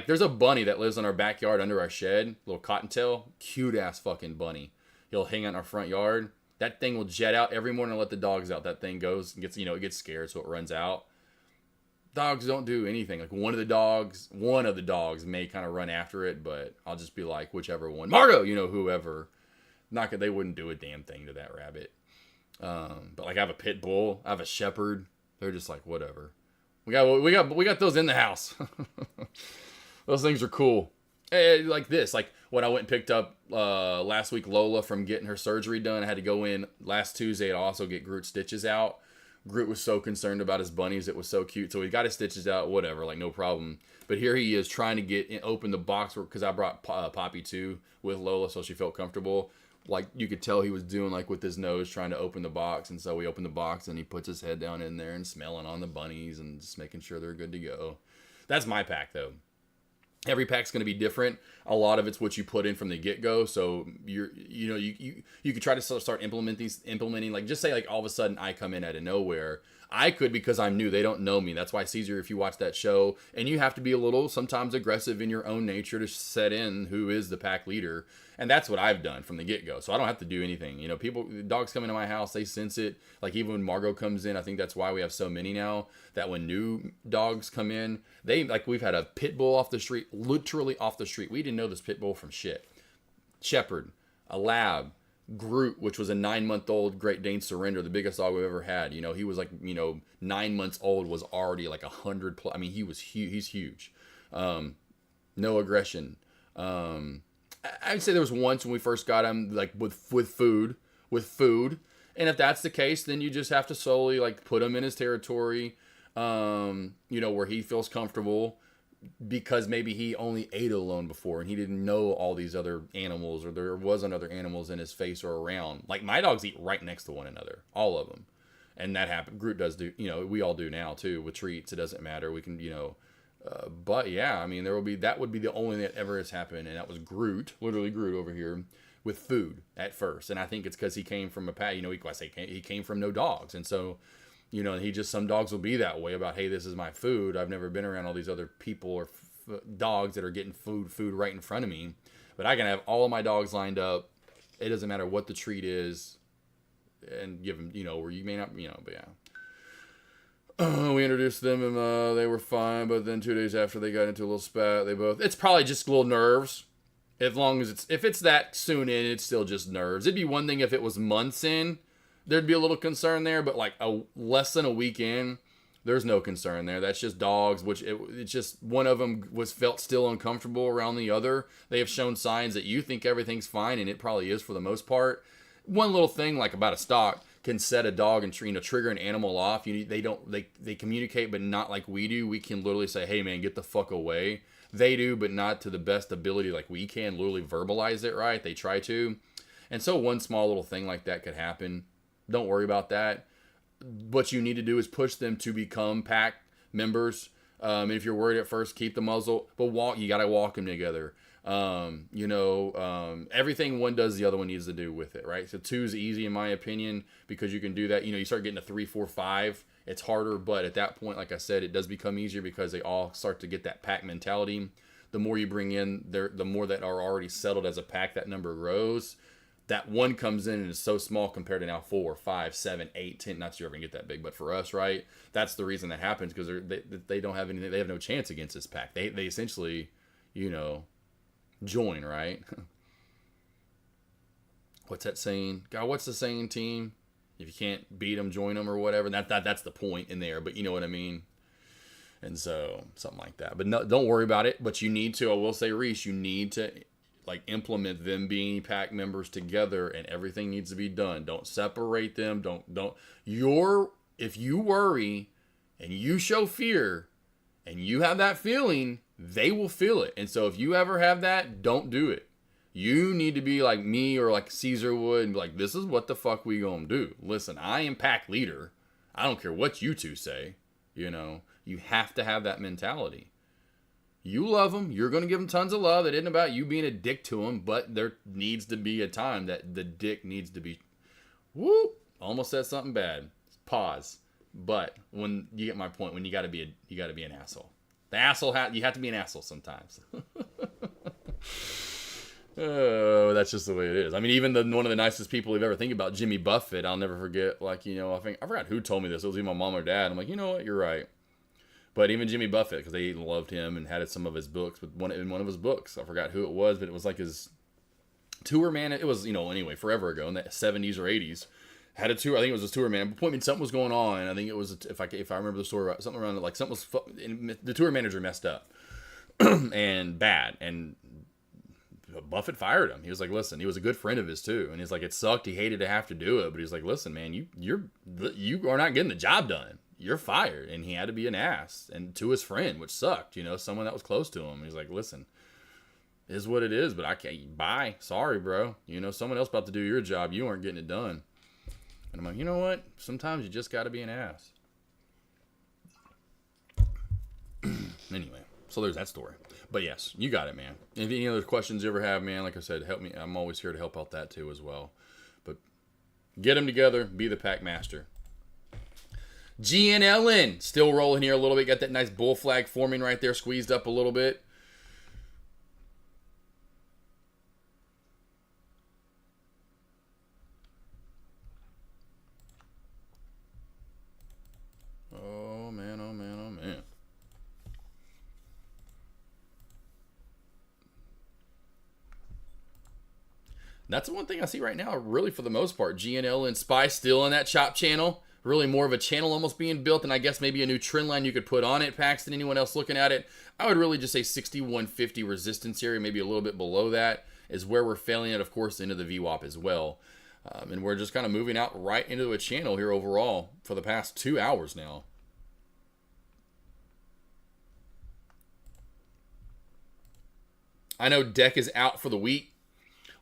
there's a bunny that lives in our backyard under our shed, little cottontail, cute ass fucking bunny. He'll hang out in our front yard. That thing will jet out every morning and let the dogs out. That thing goes and gets, it gets scared, so it runs out. Dogs don't do anything. Like one of the dogs may kind of run after it, but I'll just be like, whichever one, Margo, whoever. They wouldn't do a damn thing to that rabbit. But like I have a pit bull, I have a shepherd. They're just like whatever. We got those in the house. Those things are cool. Like this, like when I went and picked up last week Lola from getting her surgery done. I had to go in last Tuesday to also get Groot stitches out. Groot was so concerned about his bunnies. It was so cute. So he got his stitches out, whatever, like no problem. But here he is trying to open the box because I brought Poppy too with Lola, so she felt comfortable. Like you could tell he was doing like with his nose trying to open the box. And so we opened the box and he puts his head down in there and smelling on the bunnies and just making sure they're good to go. That's my pack though. Every pack's going to be different. A lot of it's what you put in from the get-go. So you could try to start implementing, like just say like all of a sudden I come in out of nowhere. I could because I'm new. They don't know me. That's why Caesar, if you watch that show, and you have to be a little sometimes aggressive in your own nature to set in who is the pack leader. And that's what I've done from the get-go. So I don't have to do anything. You know, dogs come into my house, they sense it. Like even when Margot comes in, I think that's why we have so many now, that when new dogs come in, we've had a pit bull off the street, literally off the street. We didn't know this pit bull from shit. Shepherd, a lab, Groot, which was a 9-month-old Great Dane Surrender, the biggest dog we've ever had. You know, he was like, 9 months old, was already like 100 plus. I mean, he was huge. He's huge. No aggression. I would say there was once when we first got him, like with food. And if that's the case, then you just have to slowly like put him in his territory, where he feels comfortable, because maybe he only ate alone before and he didn't know all these other animals, or there wasn't other animals in his face or around. Like my dogs eat right next to one another, all of them. And that happened. Groot does do, we all do now too with treats. It doesn't matter. We can, but yeah, I mean, that would be the only thing that ever has happened. And that was Groot, literally Groot over here with food at first. And I think it's because he came from a pack, he came from no dogs. And so, some dogs will be that way about, hey, this is my food. I've never been around all these other people or dogs that are getting food right in front of me. But I can have all of my dogs lined up. It doesn't matter what the treat is, and give them, where you may not, but yeah. We introduced them and they were fine, but then 2 days after they got into a little spat, it's probably just little nerves. If it's that soon in, it's still just nerves. It'd be one thing if it was months in, there'd be a little concern there, but like less than a week in, there's no concern there. That's just dogs, which it's just one of them felt still uncomfortable around the other. They have shown signs that you think everything's fine, and it probably is for the most part. One little thing like about a stock can set a dog and trigger an animal off. They communicate, but not like we do. We can literally say, hey man, get the fuck away. They do, but not to the best ability like we can literally verbalize it, right? They try to. And so one small little thing like that could happen. Don't worry about that. What you need to do is push them to become pack members. And if you're worried at first, keep the muzzle, but you got to walk them together. Everything one does, the other one needs to do with it, right? So 2 is easy in my opinion, because you can do that. You start getting to 3, 4, 5. It's harder, but at that point, like I said, it does become easier because they all start to get that pack mentality. The more you bring in, the more that are already settled as a pack, that number grows. That one comes in and is so small compared to now 4, 5, 7, 8, 10. Not sure you're ever gonna get that big, but for us, right? That's the reason that happens, because they don't have anything. They have no chance against this pack. They essentially, join, right? What's that saying? God, what's the saying, team? If you can't beat them, join them, or whatever. That's the point in there, but you know what I mean? And so, something like that. But no, don't worry about it. But you need to, I will say, Reese, you need to implement them being pack members together, and everything needs to be done. Don't separate them. If you worry and you show fear and you have that feeling, they will feel it. And so if you ever have that, don't do it. You need to be like me or like Caesar would and be like, this is what the fuck we gonna do. Listen, I am pack leader. I don't care what you two say. You have to have that mentality. You love them. You're going to give them tons of love. It isn't about you being a dick to them, but there needs to be a time that the dick needs to be, almost said something bad. Pause. But when you get my point, when you got to be an asshole. The asshole you have to be an asshole sometimes. Oh, that's just the way it is. I mean, even one of the nicest people we've ever think about, Jimmy Buffett, I'll never forget. I forgot who told me this. It was either my mom or dad. I'm like, you know what? You're right. But even Jimmy Buffett, because they loved him and had some of his books. But in one of his books, I forgot who it was, but it was like his tour man. It was, anyway, forever ago in the 70s or 80s. Had a tour. I think it was a tour man. Point me, something was going on. I think it was, if I remember the story, something around like something was. The tour manager messed up and bad, and Buffett fired him. He was like, listen, he was a good friend of his too. And he's like, it sucked. He hated to have to do it. But he's like, listen, man, you are not getting the job done. You're fired. And he had to be an ass. And to his friend, which sucked, someone that was close to him. He's like, listen, it is what it is, but I can't, bye. Sorry, bro. Someone else about to do your job. You aren't getting it done. And I'm like, you know what? Sometimes you just got to be an ass. Anyway, so there's that story. But yes, you got it, man. If any other questions you ever have, man, like I said, help me. I'm always here to help out that too as well. But get them together. Be the pack master. GNLN still rolling here a little bit. Got that nice bull flag forming right there, squeezed up a little bit. Oh, man, oh, man, oh, man. That's the one thing I see right now, really, for the most part. GNL and Spy still in that chop channel. Really more of a channel almost being built, and I guess maybe a new trend line you could put on it, Paxton. Anyone else looking at it? I would really just say 6150 resistance area, maybe a little bit below that, is where we're failing at, of course, into the VWAP as well. And we're just kind of moving out right into a channel here overall for the past 2 hours now. I know Deck is out for the week.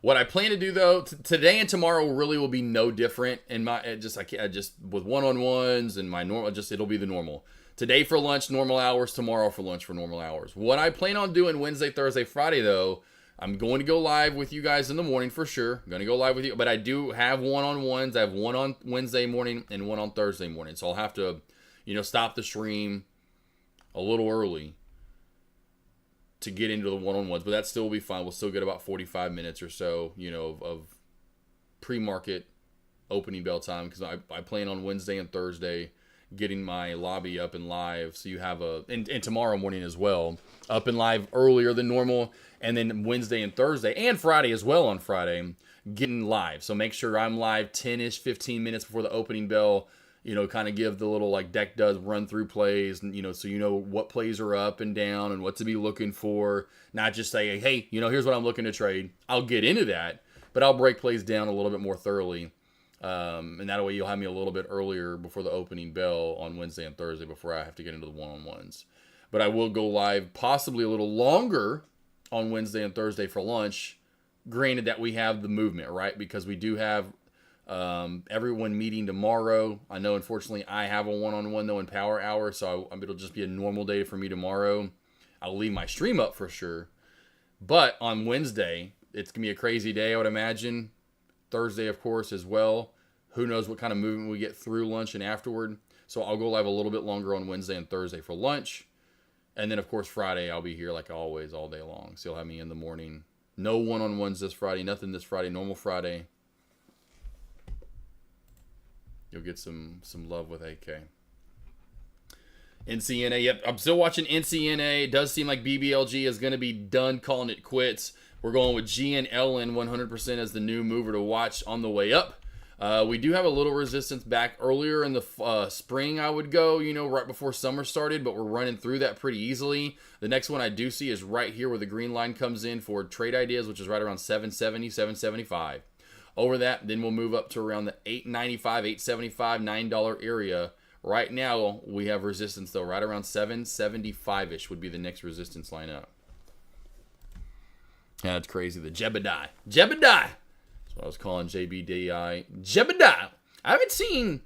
What I plan to do though, today and tomorrow really will be no different. In my I just with one-on-ones and my normal, it'll be the normal. Today for lunch, normal hours. Tomorrow for lunch for normal hours. What I plan on doing Wednesday, Thursday, Friday though, I'm going to go live with you guys in the morning for sure. I'm going to go live with you, but I do have one-on-ones. I have one on Wednesday morning and one on Thursday morning. So I'll have to, stop the stream a little early to get into the one-on-ones, but that still will be fine. We'll still get about 45 minutes or so, of pre-market opening bell time, because I plan on Wednesday and Thursday getting my lobby up and live. So you have and tomorrow morning as well, up and live earlier than normal, and then Wednesday and Thursday and Friday as well on Friday, getting live. So make sure I'm live 10-ish, 15 minutes before the opening bell. Kind of give the little like Deck does run through plays, and so what plays are up and down and what to be looking for. Not just say, hey, here's what I'm looking to trade. I'll get into that, but I'll break plays down a little bit more thoroughly, and that way you'll have me a little bit earlier before the opening bell on Wednesday and Thursday before I have to get into the one-on-ones. But I will go live possibly a little longer on Wednesday and Thursday for lunch. Granted that we have the movement, right? Because we do have everyone meeting tomorrow. I know, unfortunately, I have a one-on-one though in Power Hour, so it'll just be a normal day for me tomorrow. I'll leave my stream up for sure, but on Wednesday it's gonna be a crazy day, I would imagine. Thursday, of course, as well. Who knows what kind of movement we get through lunch and afterward. So I'll go live a little bit longer on Wednesday and Thursday for lunch, and then of course Friday I'll be here like always all day long. So you'll have me in the morning. No one-on-ones this Friday. Nothing this Friday. Normal Friday. You'll get some love with AK. NCNA, yep. I'm still watching NCNA. It does seem like BBLG is going to be done calling it quits. We're going with GNLN 100% as the new mover to watch on the way up. We do have a little resistance back earlier in the spring, I would go, right before summer started, but we're running through that pretty easily. The next one I do see is right here where the green line comes in for trade ideas, which is right around 770, 775. Over that, then we'll move up to around the $8.95, $8.75, $9 area. Right now, we have resistance, though, right around 775-ish would be the next resistance line up. Yeah, that's crazy. The Jebediah. Jebediah! That's what I was calling JBDI. Jebediah! I haven't seen...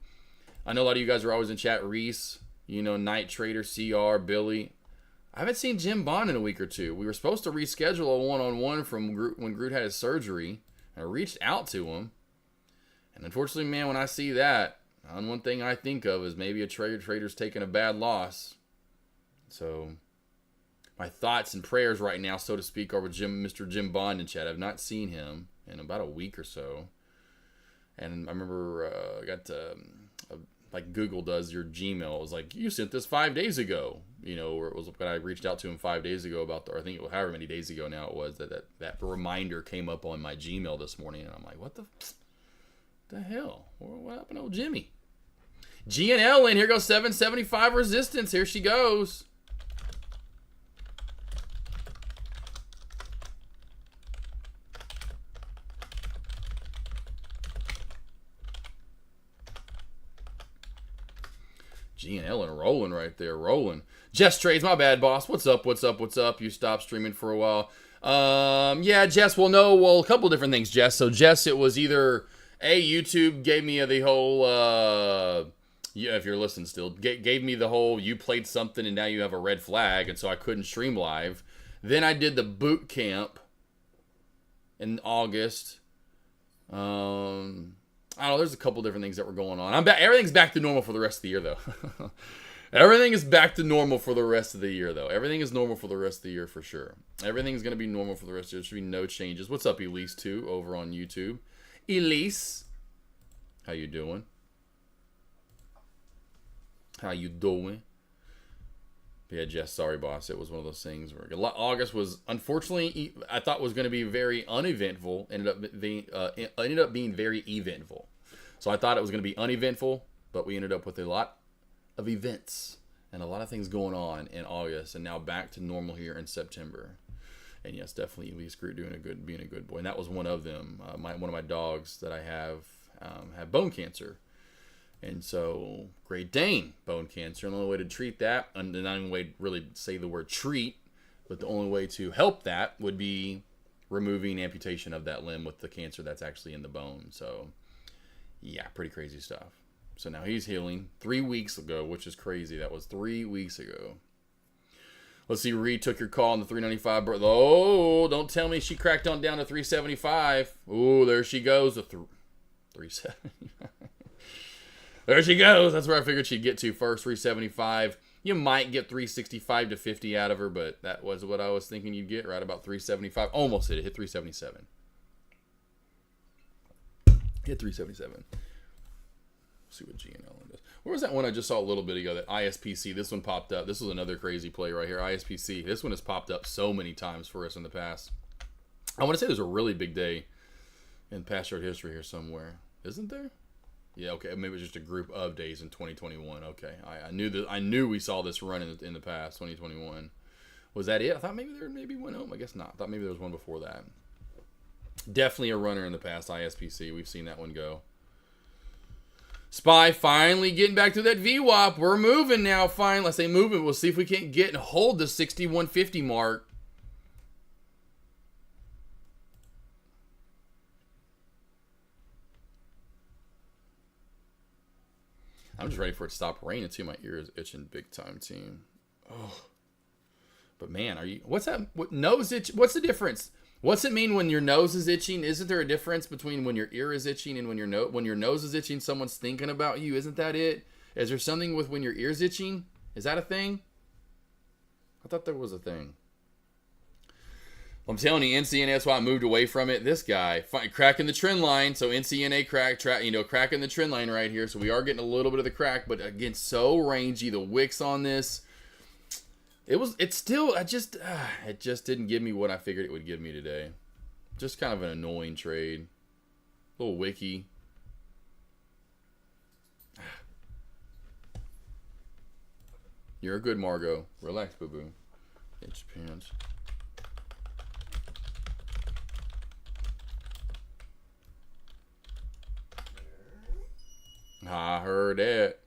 I know a lot of you guys are always in chat. Reese, Night Trader, CR, Billy. I haven't seen Jim Bond in a week or two. We were supposed to reschedule a one-on-one from when Groot had his surgery. I reached out to him, and unfortunately, man, when I see that, one thing I think of is maybe a trader's taking a bad loss. So, my thoughts and prayers right now, so to speak, are with Mr. Jim Bond in chat. I've not seen him in about a week or so, and I remember I got like Google does your Gmail. It was like, you sent this 5 days ago, or it was when I reached out to him 5 days ago about, or I think it was however many days ago now it was, that reminder came up on my Gmail this morning, and I'm like, what the hell? What happened to old Jimmy? GNL in, here goes 775 resistance. Here she goes. G&L and rolling right there, rolling. Jess Trades, my bad, boss. What's up, what's up, what's up? You stopped streaming for a while. Yeah, Jess, a couple different things, Jess. So, Jess, it was either, YouTube gave me the whole, yeah, if you're listening still, gave me the whole, you played something and now you have a red flag, and so I couldn't stream live. Then I did the boot camp in August. I don't know, there's a couple different things that were going on. Everything's back to normal for the rest of the year, though. Everything is back to normal for the rest of the year, though. Everything is normal for the rest of the year, for sure. Everything's going to be normal for the rest of the year. There should be no changes. What's up, Elise, too, over on YouTube? Elise, how you doing? How you doing? Yeah, Jess, sorry, boss. It was one of those things where August was, unfortunately, I thought was going to be very uneventful. Ended up being very eventful. So I thought it was going to be uneventful, but we ended up with a lot of events and a lot of things going on in August, and now back to normal here in September. And yes, definitely Elise Groot being a good boy, and that was one of them. One of my dogs that I have had bone cancer. And so, Great Dane, bone cancer. And the only way to treat that, and the only way to really say the word treat, but the only way to help that would be removing amputation of that limb with the cancer that's actually in the bone. So, yeah, pretty crazy stuff. So now he's healing 3 weeks ago, which is crazy. That was 3 weeks ago. Let's see, Reed took your call on the 395. Oh, don't tell me she cracked on down to 375. Oh, there she goes. 375. There she goes. That's where I figured she'd get to first, 375. You might get 365 to 50 out of her, but that was what I was thinking you'd get, right about 375. Almost hit it. Hit 377. Hit 377. See what GNL does. Where was that one I just saw a little bit ago? That ISPC. This one popped up. This was another crazy play right here. ISPC. This one has popped up so many times for us in the past. I want to say there's a really big day in past short history here somewhere. Isn't there? Yeah, okay. Maybe it was just a group of days in 2021. Okay, I knew that. I knew we saw this run in the past 2021. Was that it? I thought maybe there one home. I guess not. I thought maybe there was one before that. Definitely a runner in the past. ISPC. We've seen that one go. Spy finally getting back to that VWAP. We're moving now. Finally, I say moving. We'll see if we can't get and hold the 6150 mark. I'm just ready for it to stop raining too. My ear is itching big time, team. Oh, but man, what's that? What nose itch? What's the difference? What's it mean when your nose is itching? Isn't there a difference between when your ear is itching and when your nose is itching? Someone's thinking about you. Isn't that it? Is there something with when your ear's itching? Is that a thing? I thought there was a thing. I'm telling you, NCNA, that's why I moved away from it. This guy, cracking the trend line. So NCNA cracking the trend line right here. So we are getting a little bit of the crack, but again, so rangy. The wicks on this, it just didn't give me what I figured it would give me today. Just kind of an annoying trade. A little wicky. You're a good Margot. Relax, boo-boo. Itch pants. I heard it.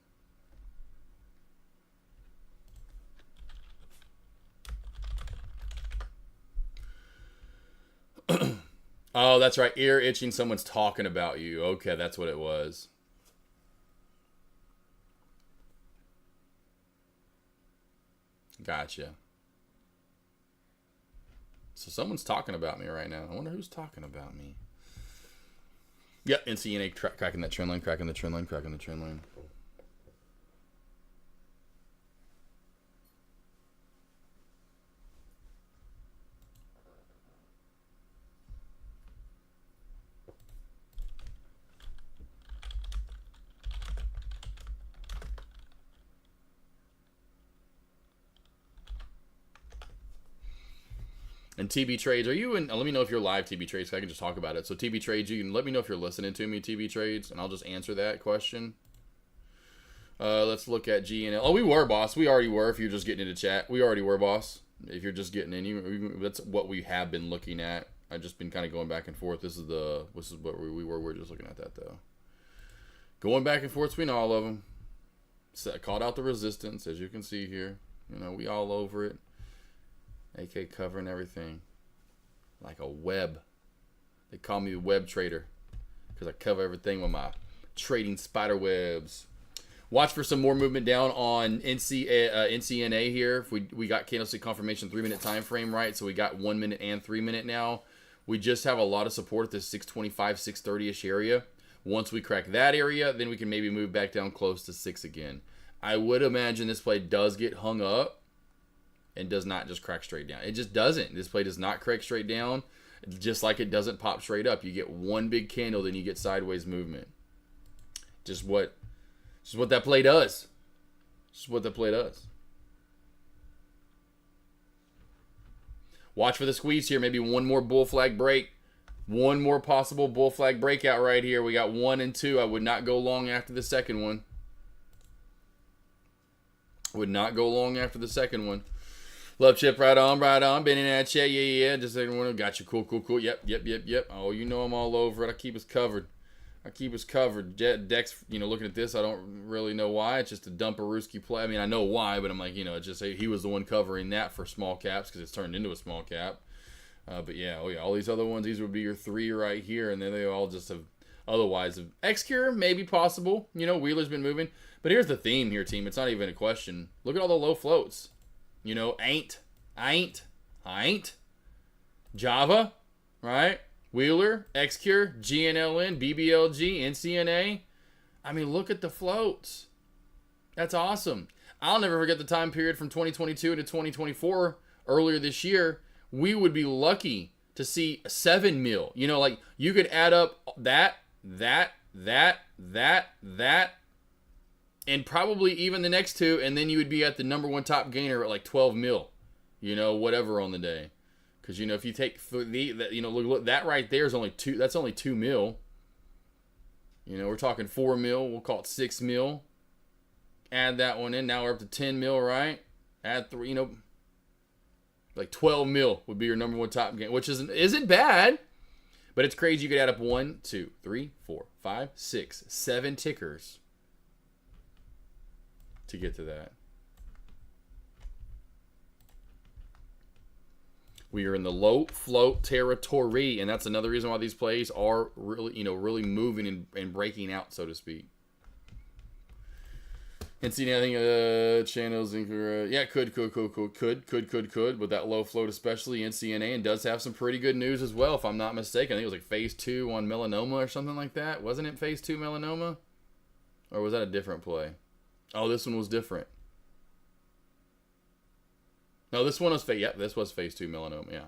Oh, that's right. Ear itching. Someone's talking about you. Okay, that's what it was. Gotcha. So someone's talking about me right now. I wonder who's talking about me. Yep, NCNA cracking that trend line, cracking the trend line, cracking the trend line. And TB Trades, are you in? Let me know if you're live, TB Trades, so I can just talk about it. So TB Trades, you can let me know if you're listening to me, TB Trades, and I'll just answer that question. Let's look at GNL. Oh, we were, boss. We already were. If you're just getting into chat, we already were, boss. If you're just getting in, that's what we have been looking at. I've just been kind of going back and forth. This is what we were. We're just looking at that though. Going back and forth between all of them. called out the resistance, as you can see here. You know, we all over it. AK covering everything like a web. They call me the web trader because I cover everything with my trading spider webs. Watch for some more movement down on NCNA here. If we got candlestick confirmation 3-minute time frame, right? So we got 1 minute and 3 minute now. We just have a lot of support at this 625, 630-ish area. Once we crack that area, then we can maybe move back down close to 6 again. I would imagine this play does get hung up and does not just crack straight down. It just doesn't. This play does not crack straight down, just like it doesn't pop straight up. You get one big candle, then you get sideways movement. Just what that play does. Just what that play does. Watch for the squeeze here. Maybe one more bull flag break. One more possible bull flag breakout right here. We got 1 and 2. I would not go long after the second one. Would not go long after the second one. Love Chip, right on, right on. Been in that chat, yeah. Just everyone got you. Cool. Yep. Oh, you know I'm all over it. I keep us covered. Dex, looking at this, I don't really know why. It's just a Dumperooski play. I mean, I know why, but I'm like, it's just he was the one covering that for small caps because it's turned into a small cap. But yeah, all these other ones, these would be your 3 right here, and then they all just have otherwise. X-Cure, maybe possible. Wheeler's been moving. But here's the theme here, team. It's not even a question. Look at all the low floats. Ain't. Java, right? Wheeler, X-Cure, GNLN, BBLG, NCNA. I mean, look at the floats. That's awesome. I'll never forget the time period from 2022 to 2024 earlier this year. We would be lucky to see 7 mil. Like you could add up that, and probably even the next 2, and then you would be at the number 1 top gainer at like 12 mil. Whatever on the day. Because, if you take look, that right there is only 2. That's only 2 mil. We're talking 4 mil. We'll call it 6 mil. Add that one in. Now we're up to 10 mil, right? Add 3, like 12 mil would be your number 1 top game, which isn't bad. But it's crazy. You could add up 1, 2, 3, 4, 5, 6, 7 tickers to get to that. We are in the low float territory, and that's another reason why these plays are really, really moving and breaking out, so to speak. And see anything channels incorrect? Yeah, could with that low float, especially NCNA, and does have some pretty good news as well, if I'm not mistaken. I think it was like phase 2 on melanoma or something like that. Wasn't it phase 2 melanoma, or was that a different play? Oh, this one was different. No, this one was phase. Yep, this was phase 2 melanoma. Yeah,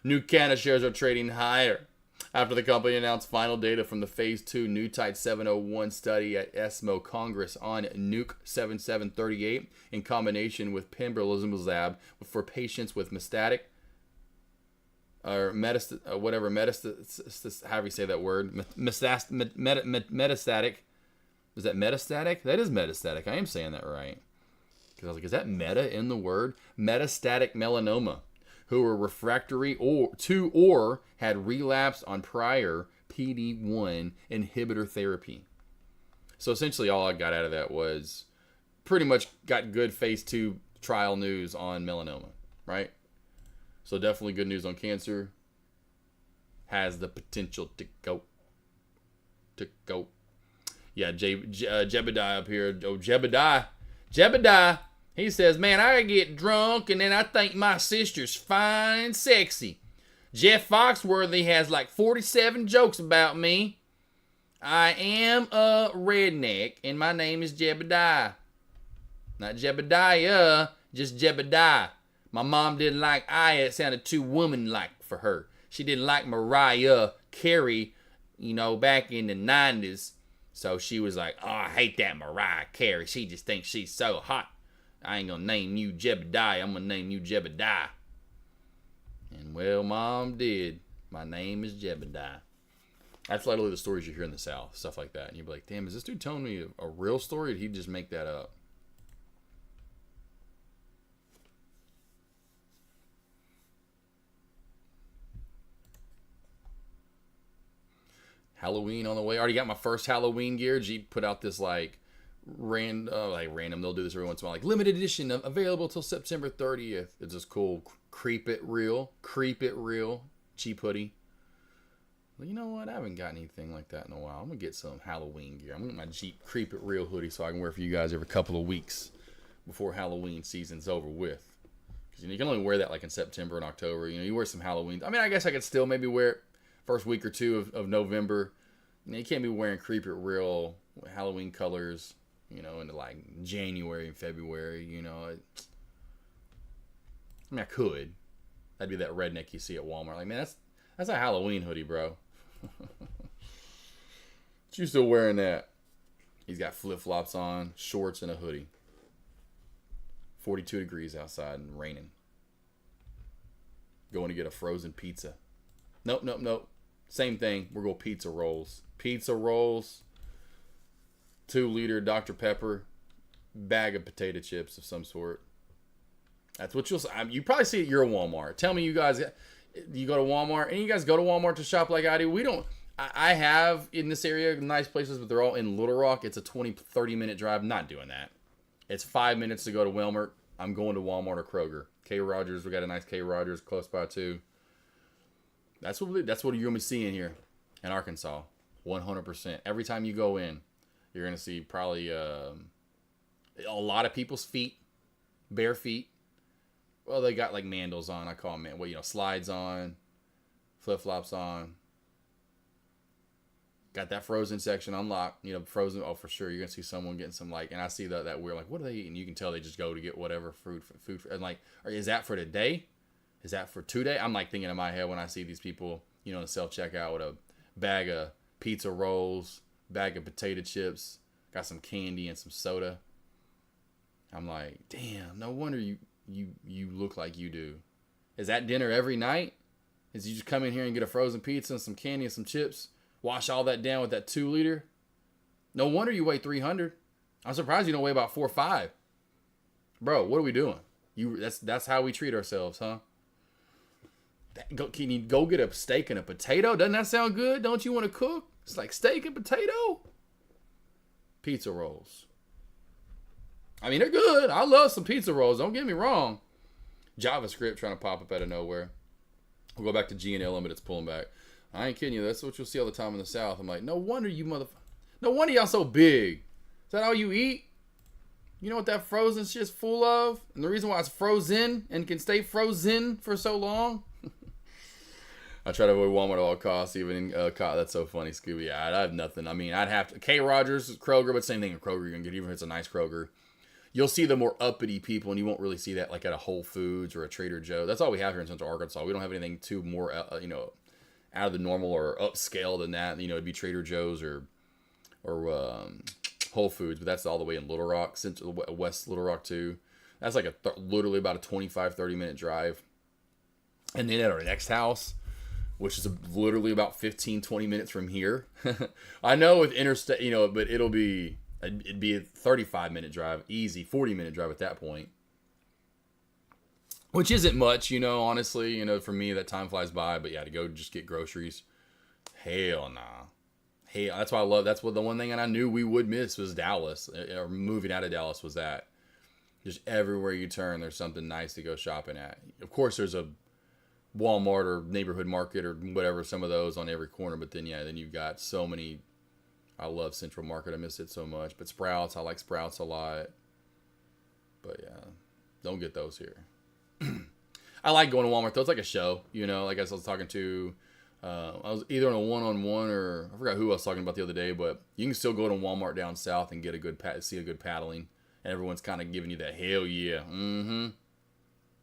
New Canada shares are trading higher after the company announced final data from the phase 2 Newtite 701 study at ESMO Congress on Nuke 7738 in combination with pembrolizumab for patients with metastatic or metastatic. However you say that word, metastatic. Is that metastatic? That is metastatic. I am saying that right. Because I was like, is that meta in the word? Metastatic melanoma, who were refractory or had relapsed on prior PD-1 inhibitor therapy. So essentially all I got out of that was pretty much got good phase 2 trial news on melanoma, right? So definitely good news on cancer. Has the potential to go. Yeah, Jebediah up here. Oh, Jebediah. He says, man, I get drunk and then I think my sister's fine and sexy. Jeff Foxworthy has like 47 jokes about me. I am a redneck and my name is Jebediah. Not Jebediah, just Jebediah. My mom didn't like Aya. It sounded too woman-like for her. She didn't like Mariah Carey, back in the 90s. So she was like, oh, I hate that Mariah Carey. She just thinks she's so hot. I ain't gonna name you Jebediah. I'm gonna name you Jebediah. And well, Mom did. My name is Jebediah. That's literally the stories you hear in the South. Stuff like that. And you'd be like, damn, is this dude telling me a real story or did he just make that up? Halloween on the way. I already got my first Halloween gear. Jeep put out this like random. They'll do this every once in a while. Like limited edition, available till September 30th. It's just cool. Creep it real, cheap hoodie. Well, you know what? I haven't got anything like that in a while. I'm gonna get some Halloween gear. I'm gonna get my Jeep Creep It Real hoodie so I can wear for you guys every couple of weeks before Halloween season's over with. Because you can only wear that like in September and October. You wear some Halloween. I mean, I guess I could still maybe wear it first week or two of November. You can't be wearing Creep It Real Halloween colors, into like January and February. I mean, I could. That'd be that redneck you see at Walmart. Like, man, that's a Halloween hoodie, bro. But you still wearing that? He's got flip-flops on, shorts, and a hoodie. 42 degrees outside and raining. Going to get a frozen pizza. Nope. Same thing. We're going pizza rolls. 2-liter Dr. Pepper. Bag of potato chips of some sort. That's what you probably see at your Walmart. Tell me, you guys, you go to Walmart, and you guys go to Walmart to shop like I do. We don't. I have in this area nice places, but they're all in Little Rock. It's a 20-30 minute drive. Not doing that. It's 5 minutes to go to Wilmert. I'm going to Walmart or Kroger. K. Rogers, we got a nice K. Rogers close by too. That's what you're gonna be seeing here in Arkansas. 100%. Every time you go in, you're gonna see probably a lot of people's feet, bare feet. Well, they got like mandals on. I call them slides on, flip flops on. Got that frozen section unlocked. Frozen. Oh, for sure. You're gonna see someone getting some and I see that we're like, what are they eating? You can tell they just go to get whatever food. And like, is that for today? Is that for today? I'm like thinking in my head when I see these people, in the self checkout with a bag of pizza rolls, bag of potato chips, got some candy and some soda. I'm like, damn. No wonder you look like you do. Is that dinner every night? Is you just come in here and get a frozen pizza and some candy and some chips? Wash all that down with that 2-liter. No wonder you weigh 300. I'm surprised you don't weigh about 4 or 5. Bro, what are we doing? That's how we treat ourselves, huh? Can you go get a steak and a potato? Doesn't that sound good? Don't you want to cook? It's like steak and potato. Pizza rolls. I mean, they're good. I love some pizza rolls. Don't get me wrong. JavaScript trying to pop up out of nowhere. We'll go back to G&L Limited. It's pulling back. I ain't kidding you. That's what you'll see all the time in the South. I'm like, no wonder no wonder y'all so big. Is that all you eat? You know what that frozen shit's full of? And the reason why it's frozen and can stay frozen for so long? I try to avoid Walmart at all costs, even in that's so funny, Scooby. I have nothing. I mean, I'd have to. K. Rogers, Kroger, but same thing at Kroger. You can get, even if it's a nice Kroger. You'll see the more uppity people, and you won't really see that like at a Whole Foods or a Trader Joe. That's all we have here in Central Arkansas. We don't have anything too more, out of the normal or upscale than that. It'd be Trader Joe's or Whole Foods, but that's all the way in Little Rock, West Little Rock too. That's like literally about a 25-30 minute drive. And then at our next house, which is literally about 15-20 minutes from here. I know with interstate, but it'd be a 35-minute drive, easy 40-minute drive at that point. Which isn't much, honestly, for me, that time flies by. But yeah, to go just get groceries, hell nah. Hey, that's why I love, that's what the one thing that I knew we would miss was Dallas, or moving out of Dallas was that. Just everywhere you turn, there's something nice to go shopping at. Of course, there's a Walmart or neighborhood market or whatever, some of those on every corner. But then, then you've got so many. I love Central Market. I miss it so much. But Sprouts, I like Sprouts a lot. But yeah, don't get those here. I like going to Walmart though. It's like a show, like I was talking to, I was either on a one-on-one or I forgot who I was talking about the other day, but you can still go to Walmart down south and get see a good paddling, and everyone's kind of giving you that hell yeah.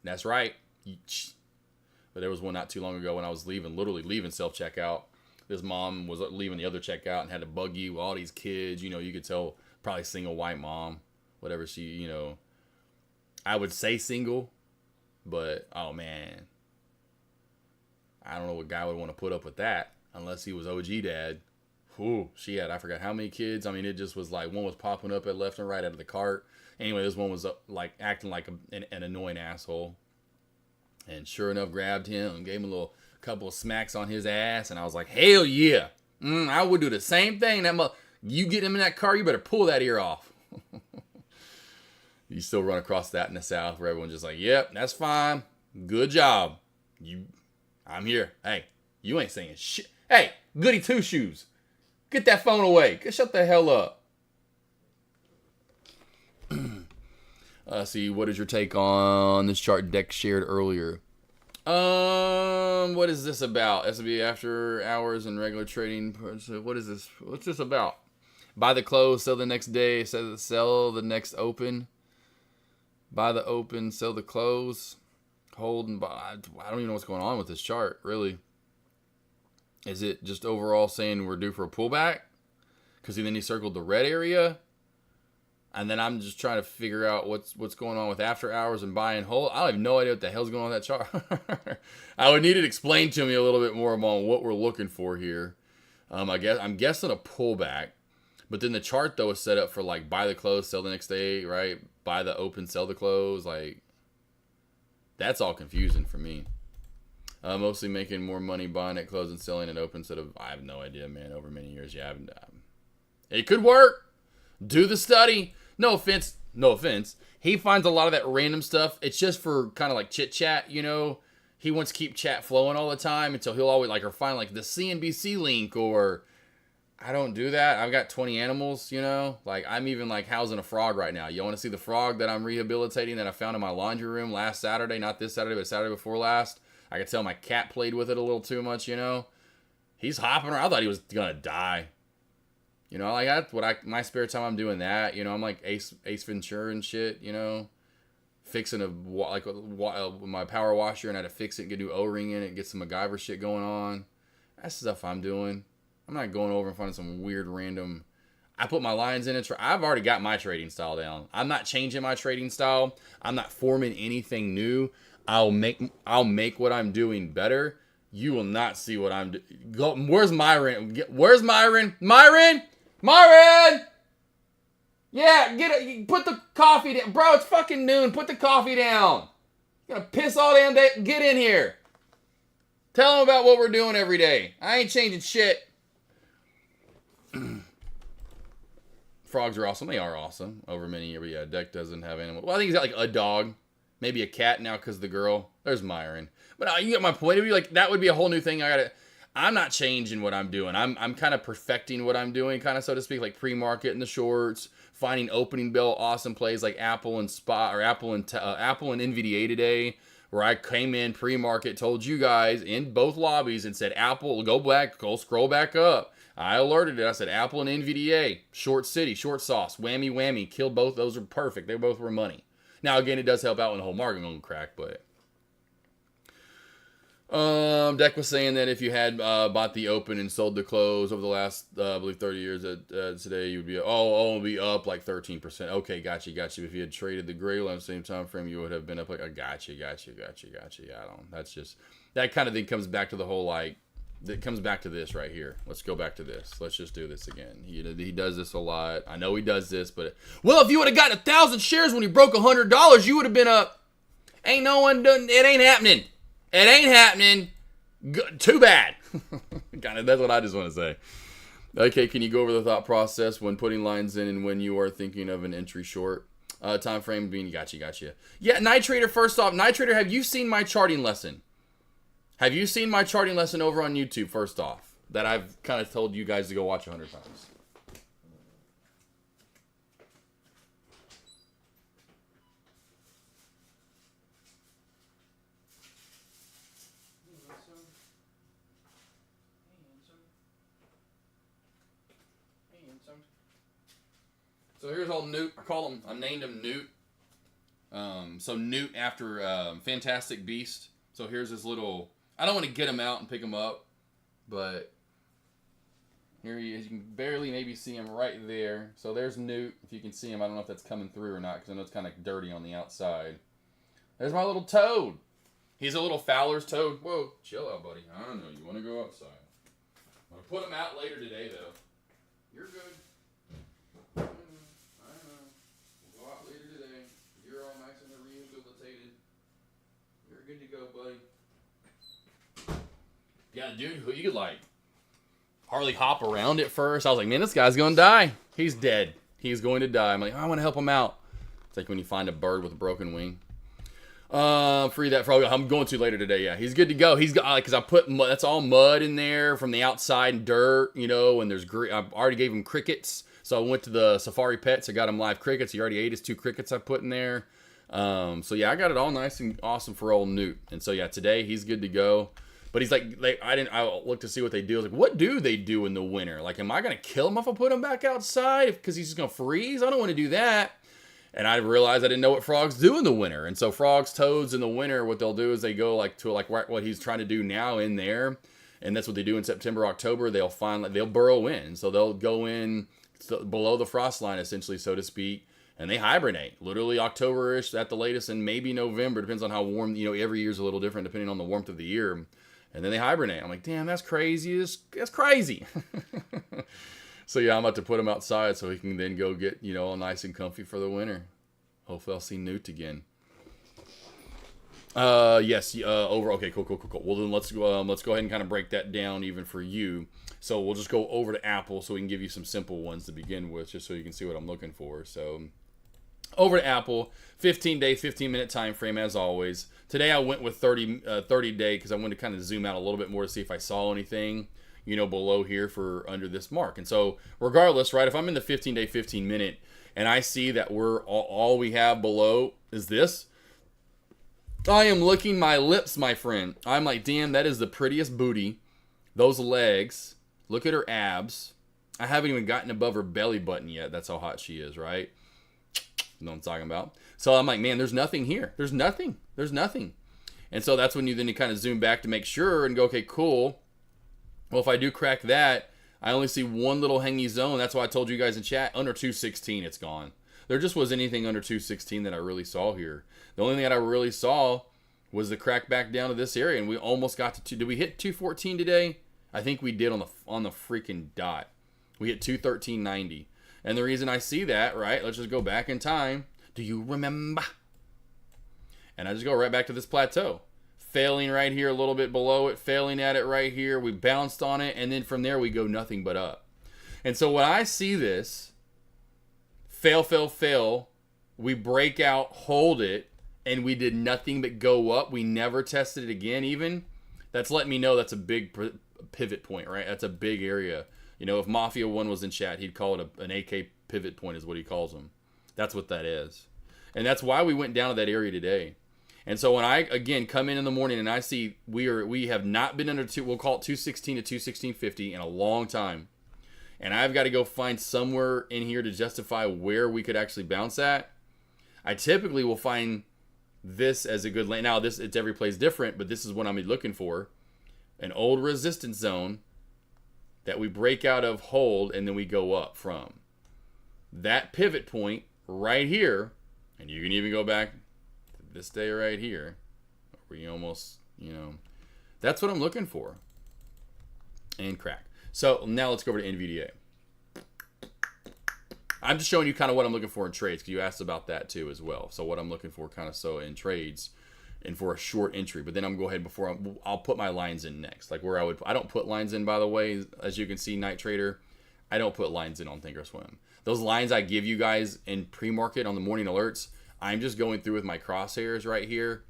That's right. But there was one not too long ago when I was literally leaving self-checkout. This mom was leaving the other checkout and had a buggy with all these kids. You could tell probably single white mom, whatever she, I would say single. But, oh, man, I don't know what guy would want to put up with that unless he was OG dad. Whew, she had, I forgot how many kids. I mean, it just was like one was popping up at left and right out of the cart. Anyway, this one was like acting like an annoying asshole. And sure enough, grabbed him and gave him a couple of smacks on his ass. And I was like, hell yeah. I would do the same thing. You get him in that car, you better pull that ear off. You still run across that in the South where everyone's just like, yep, that's fine. Good job. I'm here. Hey, you ain't saying shit. Hey, goody two shoes. Get that phone away. Shut the hell up. See, what is your take on this chart Deck shared earlier? What is this about? S&P after hours and regular trading. What is this? What's this about? Buy the close, sell the next day, sell the next open. Buy the open, sell the close. Hold and buy. I don't even know what's going on with this chart, really. Is it just overall saying we're due for a pullback? Because then he circled the red area. And then I'm just trying to figure out what's going on with after hours and buy and hold. I have no idea what the hell's going on with that chart. I would need it explained to me a little bit more about what we're looking for here. I'm guessing a pullback. But then the chart, though, is set up for, like, buy the close, sell the next day, right? Buy the open, sell the close. Like, that's all confusing for me. Mostly making more money buying at close and selling it open instead of, I have no idea, man, over many years. Yeah, it could work. Do the study. No offense. He finds a lot of that random stuff. It's just for kind of like chit chat, you know. He wants to keep chat flowing all the time, and so he'll always like or find like the CNBC link or I don't do that. I've got 20 animals, you know. Like I'm even like housing a frog right now. You want to see the frog that I'm rehabilitating that I found in my laundry room last Saturday? Not this Saturday, but Saturday before last. I could tell my cat played with it a little too much, you know. He's hopping around. I thought he was gonna die. You know, like that's what my spare time I'm doing that. You know, I'm like Ace Ventura and shit. You know, fixing my power washer and I had to fix it, get a new O-ring in it, get some MacGyver shit going on. That's stuff I'm doing. I'm not going over and finding some weird random. I put my lines in it. I've already got my trading style down. I'm not changing my trading style. I'm not forming anything new. I'll make what I'm doing better. You will not see what I'm doing. Where's Myron? Where's Myron? Myron! Yeah, put the coffee down. Bro, it's fucking noon. Put the coffee down. You're gonna piss all damn day. Get in here. Tell them about what we're doing every day. I ain't changing shit. Frogs are awesome. They are awesome over many years. But yeah, Deck doesn't have animals. Well, I think he's got like a dog. Maybe a cat now because the girl. There's Myron. But you get my point. It'd be like, that would be a whole new thing. I'm not changing what I'm doing. I'm kind of perfecting what I'm doing, kind of so to speak, like pre-market in the shorts, finding opening bell awesome plays like Apple and Apple and NVDA today, where I came in pre-market, told you guys in both lobbies and said Apple, go scroll back up. I alerted it. I said Apple and NVDA, short city, short sauce, whammy whammy, killed both. Those are perfect. They both were money. Now again, it does help out when the whole market going to crack, but. Deck was saying that if you had bought the open and sold the close over the last, I believe, 30 years, today you would be, it'll be up like 13%. Okay, gotcha. If you had traded the gray line same time frame, you would have been up like, gotcha. Yeah, that's just, that kind of thing comes back to the whole, like, that comes back to this right here. Let's go back to this. Let's just do this again. He does this a lot. I know he does this, but, well, if you would have gotten 1,000 shares when he broke $100, you would have been up. Ain't no one done, it ain't happening. It ain't happening. Too bad. Kind of. That's what I just want to say. Okay, can you go over the thought process when putting lines in and when you are thinking of an entry short? Time frame being gotcha. Yeah, Night Trader, first off. Night Trader, have you seen my charting lesson? Have you seen my charting lesson over on YouTube, first off? That I've kind of told you guys to go watch 100 times. So here's old Newt. I named him Newt. So Newt after Fantastic Beast. So here's his little, I don't want to get him out and pick him up, but here he is. You can barely maybe see him right there. So there's Newt. If you can see him, I don't know if that's coming through or not because I know it's kind of dirty on the outside. There's my little toad. He's a little Fowler's toad. Whoa, chill out, buddy. I don't know. You want to go outside. I'm going to put him out later today, though. You're good. I know. We'll go out later today. You're all nice and rehabilitated. You're good to go, buddy. Yeah, dude, you could like hardly hop around at first. I was like, man, this guy's gonna die. He's dead. He's going to die. I'm like, I want to help him out. It's like when you find a bird with a broken wing. Free that frog. I'm going to later today. Yeah, he's good to go. He's got, because I put mud, that's all mud in there from the outside and dirt, you know, and there's I already gave him crickets. So I went to the Safari Pets. I got him live crickets. He already ate his 2 crickets I put in there. So yeah, I got it all nice and awesome for old Newt. And so yeah, today he's good to go. But he's like, I looked to see what they do. I was like, what do they do in the winter? Like, am I going to kill him if I put him back outside? Because he's just going to freeze? I don't want to do that. And I realized I didn't know what frogs do in the winter. And so frogs, toads in the winter, what they'll do is they go like to like what he's trying to do now in there. And that's what they do in September, October. They'll burrow in. So they'll go in below the frost line, essentially, so to speak. And they hibernate, literally October-ish at the latest, and maybe November. Depends on how warm, you know, every year's a little different depending on the warmth of the year. And then they hibernate. I'm like, damn, that's crazy. That's crazy. So yeah, I'm about to put him outside so he can then go get, you know, all nice and comfy for the winter. Hopefully I'll see Newt again. Yes, okay, cool. Well, then let's go ahead and kind of break that down even for you. So we'll just go over to Apple so we can give you some simple ones to begin with, just so you can see what I'm looking for. So over to Apple, 15-day, 15-minute time frame as always. Today I went with 30 day because I wanted to kind of zoom out a little bit more to see if I saw anything, you know, below here for under this mark. And so regardless, right, if I'm in the 15-day, 15-minute and I see that we're all we have below is this, I am licking my lips, my friend. I'm like, damn, that is the prettiest booty. Those legs. Look at her abs. I haven't even gotten above her belly button yet. That's how hot she is, right? You know what I'm talking about? So I'm like, man, there's nothing here. There's nothing. And so that's when you kind of zoom back to make sure and go, okay, cool. Well, if I do crack that, I only see one little hangy zone. That's why I told you guys in chat, under 216, it's gone. There just was anything under 216 that I really saw here. The only thing that I really saw was the crack back down to this area, and we almost got to did we hit 214 today? I think we did on the freaking dot. We hit 213.90. And the reason I see that, right, let's just go back in time. Do you remember? And I just go right back to this plateau. Failing right here a little bit below it, failing at it right here. We bounced on it, and then from there we go nothing but up. And so when I see this, fail, we break out, hold it, and we did nothing but go up. We never tested it again even. That's letting me know that's a big pivot point, right? That's a big area. You know, if Mafia 1 was in chat, he'd call it an AK pivot point is what he calls them. That's what that is. And that's why we went down to that area today. And so when I, again, come in the morning and I see we have not been under, we'll call it 216 to 216.50 in a long time. And I've got to go find somewhere in here to justify where we could actually bounce at. I typically will find this as a good lane. Now, it's every place different, but this is what I'm looking for. An old resistance zone that we break out of, hold, and then we go up from. That pivot point right here, and you can even go back to this day right here, where you almost, you know, that's what I'm looking for. And crack. So now let's go over to NVDA. I'm just showing you kind of what I'm looking for in trades, because you asked about that too as well. So what I'm looking for kind of so in trades and for a short entry. But then I'm going to go ahead I'll put my lines in next. Like where I don't put lines in, by the way, as you can see, Night Trader, I don't put lines in on Thinkorswim. Those lines I give you guys in pre-market on the morning alerts, I'm just going through with my crosshairs right here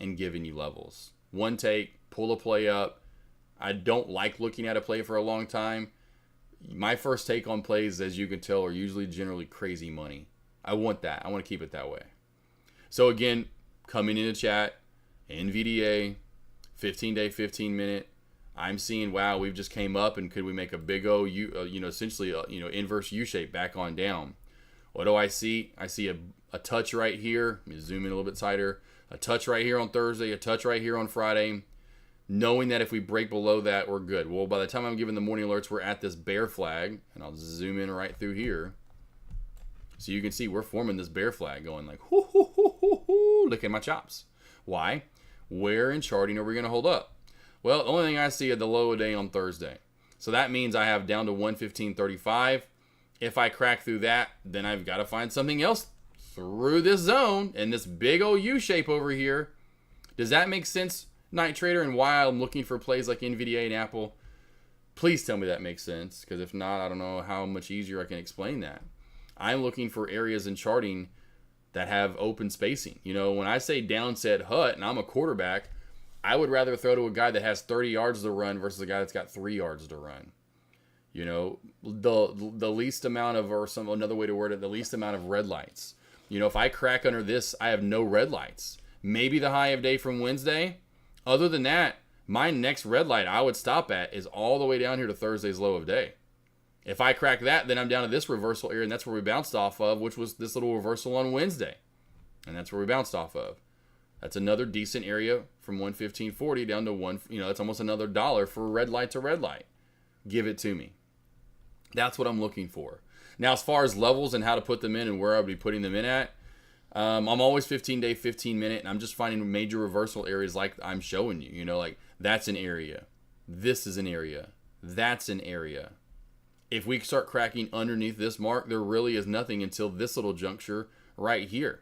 and giving you levels. One take, pull a play up. I don't like looking at a play for a long time. My first take on plays, as you can tell, are usually generally crazy money. I want that. I want to keep it that way. So again, coming into chat, NVDA, 15-day, 15-minute. I'm seeing, wow, we've just came up, and could we make a big O, essentially, inverse U-shape back on down. What do I see? I see a touch right here. Let me zoom in a little bit tighter. A touch right here on Thursday, a touch right here on Friday. Knowing that if we break below that, we're good. Well, by the time I'm giving the morning alerts, we're at this bear flag, and I'll zoom in right through here. So you can see we're forming this bear flag going like, hoo, hoo, hoo, hoo, hoo. Look at my chops. Why? Where in charting are we going to hold up? Well, the only thing I see at the low of day on Thursday. So that means I have down to 115.35. If I crack through that, then I've got to find something else through this zone and this big old U shape over here. Does that make sense, Night Trader, and why I'm looking for plays like NVDA and Apple? Please tell me that makes sense, because if not, I don't know how much easier I can explain that. I'm looking for areas in charting that have open spacing. You know, when I say downset hut and I'm a quarterback, I would rather throw to a guy that has 30 yards to run versus a guy that's got 3 yards to run. You know, the least amount of, or some another way to word it, the least amount of red lights. You know, if I crack under this, I have no red lights. Maybe the high of day from Wednesday. Other than that, my next red light I would stop at is all the way down here to Thursday's low of day. If I crack that, then I'm down to this reversal area, and that's where we bounced off of, which was this little reversal on Wednesday. And that's where we bounced off of. That's another decent area from 115.40 down to one, you know, that's almost another $1 for red light to red light. Give it to me. That's what I'm looking for. Now, as far as levels and how to put them in and where I'll be putting them in at, I'm always 15-day, 15-minute, and I'm just finding major reversal areas like I'm showing you. You know, like that's an area. This is an area. That's an area. If we start cracking underneath this mark, there really is nothing until this little juncture right here.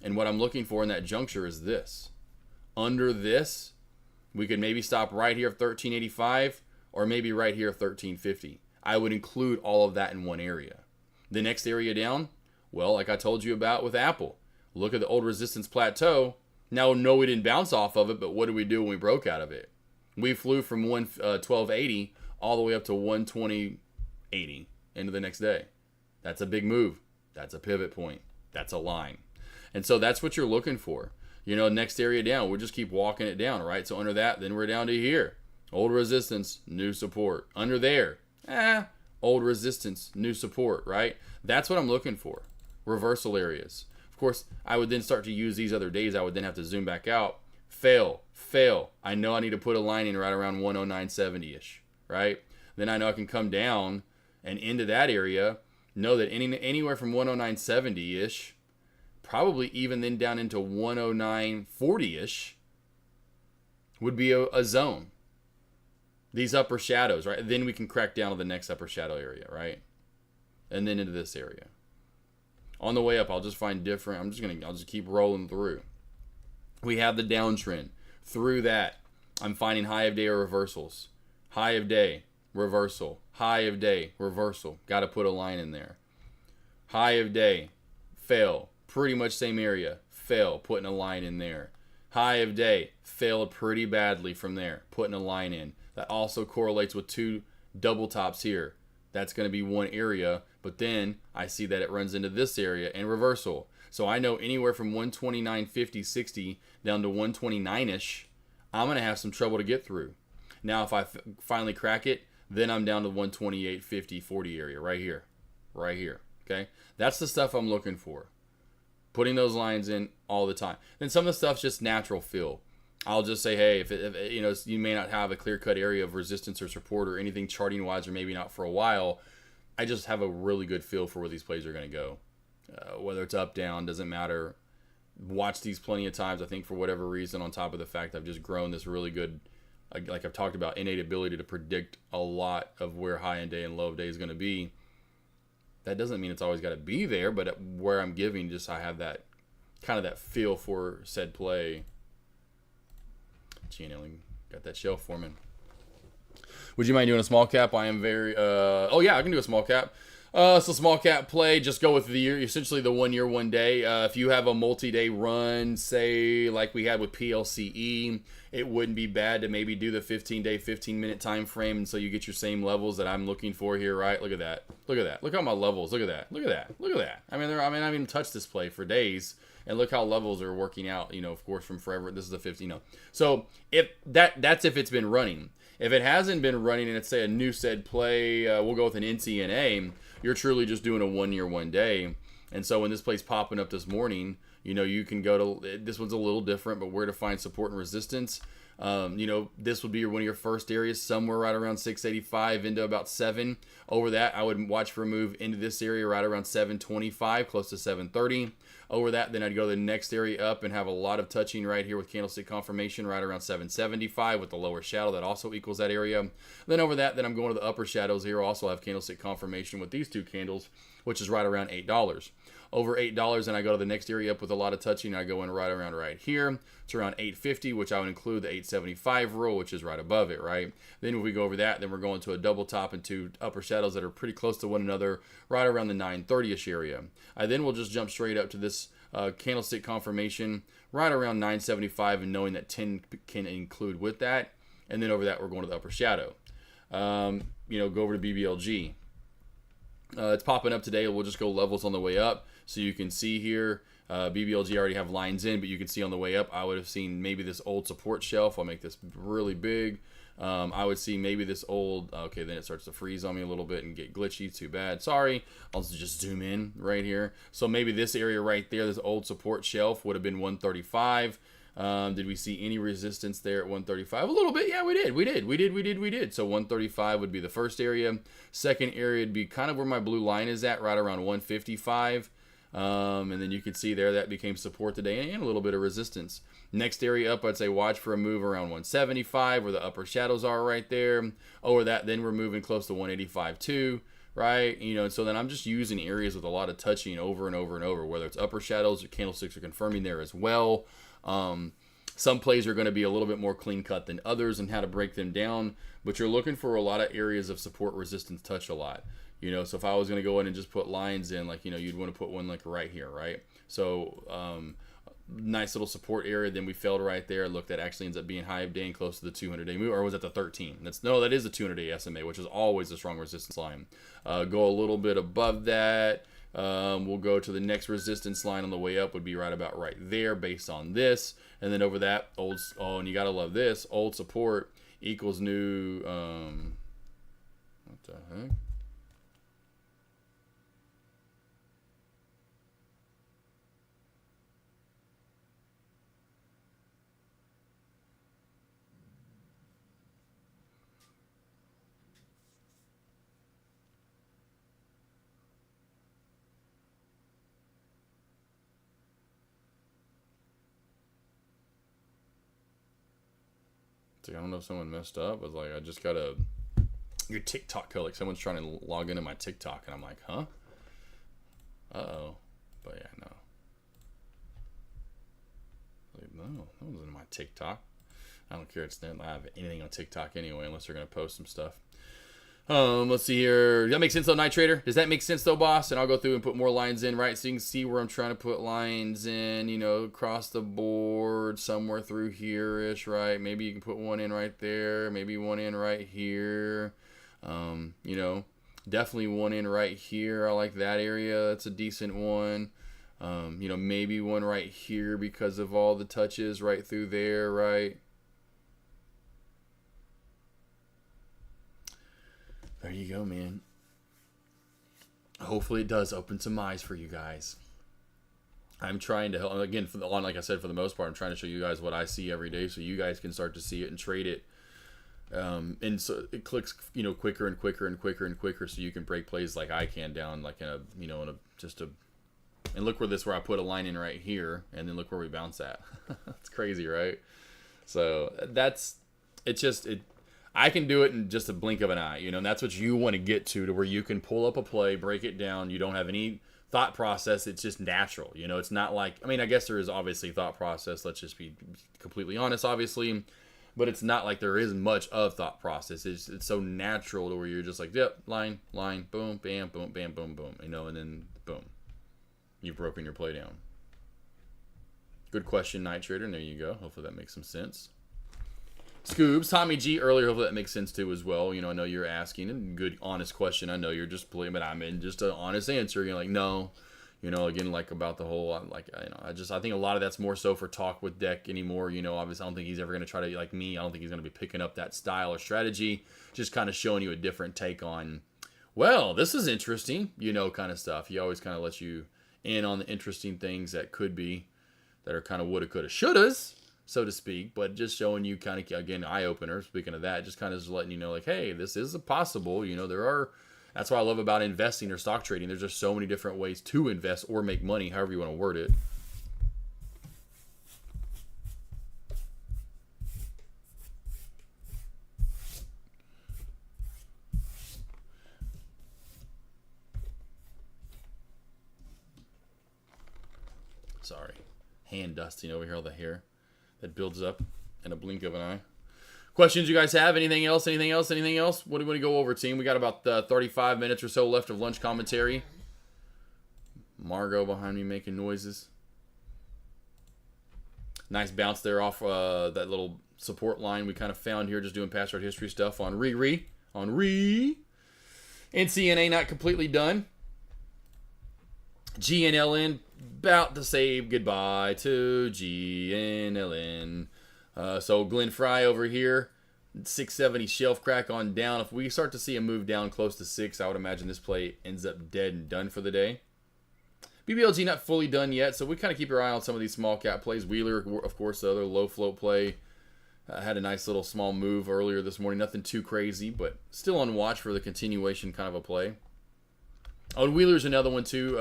And what I'm looking for in that juncture is this. Under this, we could maybe stop right here at 1385 or maybe right here at 1350. I would include all of that in one area. The next area down, well, like I told you about with Apple, look at the old resistance plateau. Now, no, we didn't bounce off of it, but what did we do when we broke out of it? We flew from 1280 all the way up to 120.80 into the next day. That's a big move. That's a pivot point. That's a line. And so that's what you're looking for. You know, next area down, we'll just keep walking it down, right? So under that, then we're down to here. Old resistance, new support. Under there, old resistance, new support, right? That's what I'm looking for. Reversal areas. Of course, I would then start to use these other days. I would then have to zoom back out. Fail. I know I need to put a line in right around 109.70-ish, right? Then I know I can come down and into that area. Know that anywhere from 109.70-ish, probably even then down into 109.40-ish, would be a zone. These upper shadows, right? Then we can crack down to the next upper shadow area, right? And then into this area. On the way up, I'll just find different. I'll just keep rolling through. We have the downtrend. Through that, I'm finding high of day or reversals. High of day, reversal. High of day, reversal. Got to put a line in there. High of day, fail. Pretty much same area. Fail, putting a line in there. High of day, failed pretty badly from there. Putting a line in. That also correlates with two double tops here. That's going to be one area, but then I see that it runs into this area and reversal. So I know anywhere from 129.50, 60 down to 129-ish, I'm going to have some trouble to get through. Now, if I finally crack it, then I'm down to 128.50, 40 area right here. Right here. Okay? That's the stuff I'm looking for. Putting those lines in all the time. Then some of the stuff's just natural feel. I'll just say, hey, if you know, you may not have a clear-cut area of resistance or support or anything charting-wise, or maybe not for a while. I just have a really good feel for where these plays are going to go. Whether it's up, down, doesn't matter. Watch these plenty of times. I think for whatever reason, on top of the fact I've just grown this really good, like I've talked about, innate ability to predict a lot of where high in day and low of day is going to be. That doesn't mean it's always got to be there, but where I'm giving, just I have that kind of that feel for said play. Channeling, got that shell forming. Would you mind doing a small cap? I am very oh yeah, I can do a small cap. So small cap play, just go with the year, essentially the 1 year, 1 day. If you have a multi-day run, say like we had with PLCE, it wouldn't be bad to maybe do the 15-day, 15-minute time frame, and so you get your same levels that I'm looking for here, right? Look at that. Look at that. Look at my levels. Look at that. Look at that. Look at that. I mean, I haven't even touched this play for days. And look how levels are working out, you know, of course, from forever. This is the 50, no. So if that's if it's been running. If it hasn't been running and it's, say, a new said play, we'll go with an NCNA, you're truly just doing a 1 year, 1 day. And so when this play's popping up this morning, you know, you can go to, this one's a little different, but where to find support and resistance. You know, this would be one of your first areas, somewhere right around 685 into about 7. Over that, I would watch for a move into this area right around 725, close to 730. Over that, then I'd go to the next area up and have a lot of touching right here with candlestick confirmation right around 775 with the lower shadow that also equals that area. Then over that, then I'm going to the upper shadows here. Also have candlestick confirmation with these two candles, which is right around $8. over $8, and I go to the next area up with a lot of touching. I go in right around right here. It's around 850, which I would include the 875 rule, which is right above it, right? Then if we go over that, then we're going to a double top and two upper shadows that are pretty close to one another, right around the 930-ish area. I then will just jump straight up to this candlestick confirmation right around 975, and knowing that 10 can include with that. And then over that, we're going to the upper shadow. Go over to BBLG. It's popping up today. We'll just go levels on the way up. So you can see here, BBLG already have lines in, but you can see on the way up, I would have seen maybe this old support shelf. I'll make this really big. I would see maybe this old, okay, then it starts to freeze on me a little bit and get glitchy. Too bad. Sorry. I'll just zoom in right here. So maybe this area right there, this old support shelf would have been 135. Did we see any resistance there at 135? A little bit. Yeah, we did. So 135 would be the first area. Second area would be kind of where my blue line is at, right around 155. And then you can see there that became support today and a little bit of resistance. Next area up, I'd say watch for a move around 175 where the upper shadows are right there. Over that, then we're moving close to 185 too, right? So then I'm just using areas with a lot of touching over and over and over, whether it's upper shadows or candlesticks are confirming there as well. Some plays are going to be a little bit more clean cut than others and how to break them down, but you're looking for a lot of areas of support resistance touch a lot. So if I was going to go in and just put lines in, like, you'd want to put one like right here, right? So, nice little support area. Then we failed right there. Look, that actually ends up being high of day and close to the 200-day move, or was that the 13? That is the 200-day SMA, which is always a strong resistance line. Go a little bit above that. We'll go to the next resistance line on the way up would be right about right there based on this. And then over that, and you got to love this, old support equals new, what the heck? I don't know if someone messed up. But I just got your TikTok code. Like someone's trying to log into my TikTok, and I'm like, huh? Uh-oh. But yeah, no. No, that wasn't in my TikTok. I don't care. I don't have anything on TikTok anyway, unless they're gonna post some stuff. Let's see here. Does that make sense though, Night Trader? Does that make sense though, boss? And I'll go through and put more lines in, right? So you can see where I'm trying to put lines in, across the board, somewhere through here-ish, right? Maybe you can put one in right there, maybe one in right here. Definitely one in right here. I like that area. That's a decent one. Maybe one right here because of all the touches right through there, right? There you go, man. Hopefully it does open some eyes for you guys. I'm trying to help. Again, like I said, for the most part, I'm trying to show you guys what I see every day so you guys can start to see it and trade it. And so it clicks, quicker and quicker and quicker and quicker so you can break plays like I can down like and look where I put a line in right here, and then look where we bounce at. It's crazy, right? So I can do it in just a blink of an eye, and that's what you want to get to where you can pull up a play, break it down. You don't have any thought process. It's just natural. It's not like, I guess there is obviously thought process. Let's just be completely honest, obviously, but it's not like there is much of thought process. It's so natural to where you're just like, yep, line, boom, bam, boom, bam, boom, boom, and then boom, you've broken your play down. Good question, Night Trader. And there you go. Hopefully that makes some sense. Scoobs, Tommy G earlier, hopefully that makes sense too as well. I know you're asking a good, honest question. I know you're just playing, but I'm in just an honest answer. You're like, no, again, like about the whole, I think a lot of that's more so for talk with Deck anymore. Obviously I don't think he's ever going to try to, like me, I don't think he's going to be picking up that style or strategy, just kind of showing you a different take on, well, this is interesting, kind of stuff. He always kind of lets you in on the interesting things that could be, that are kind of woulda, coulda, shouldas, so to speak, but just showing you kind of, again, eye-opener, speaking of that, just kind of just letting you know, like, hey, this is possible, that's what I love about investing or stock trading. There's just so many different ways to invest or make money, however you want to word it. sorry. Hand dusting over here, all the hair that builds up in a blink of an eye. Questions you guys have? Anything else? Anything else? Anything else? What do you want to go over, team? We got about 35 minutes or so left of lunch commentary. Margot behind me making noises. Nice bounce there off that little support line we kind of found here, just doing past art history stuff on Riri. NCNA not completely done. GNLN about to say goodbye to GNLN. So Glenn Fry over here, 670 shelf crack on down. If we start to see a move down close to 6, I would imagine this play ends up dead and done for the day. BBLG not fully done yet, so we kind of keep our eye on some of these small cap plays. Wheeler, of course, the other low float play. Had a nice little small move earlier this morning. Nothing too crazy, but still on watch for the continuation kind of a play. Oh, and Wheeler's another one too.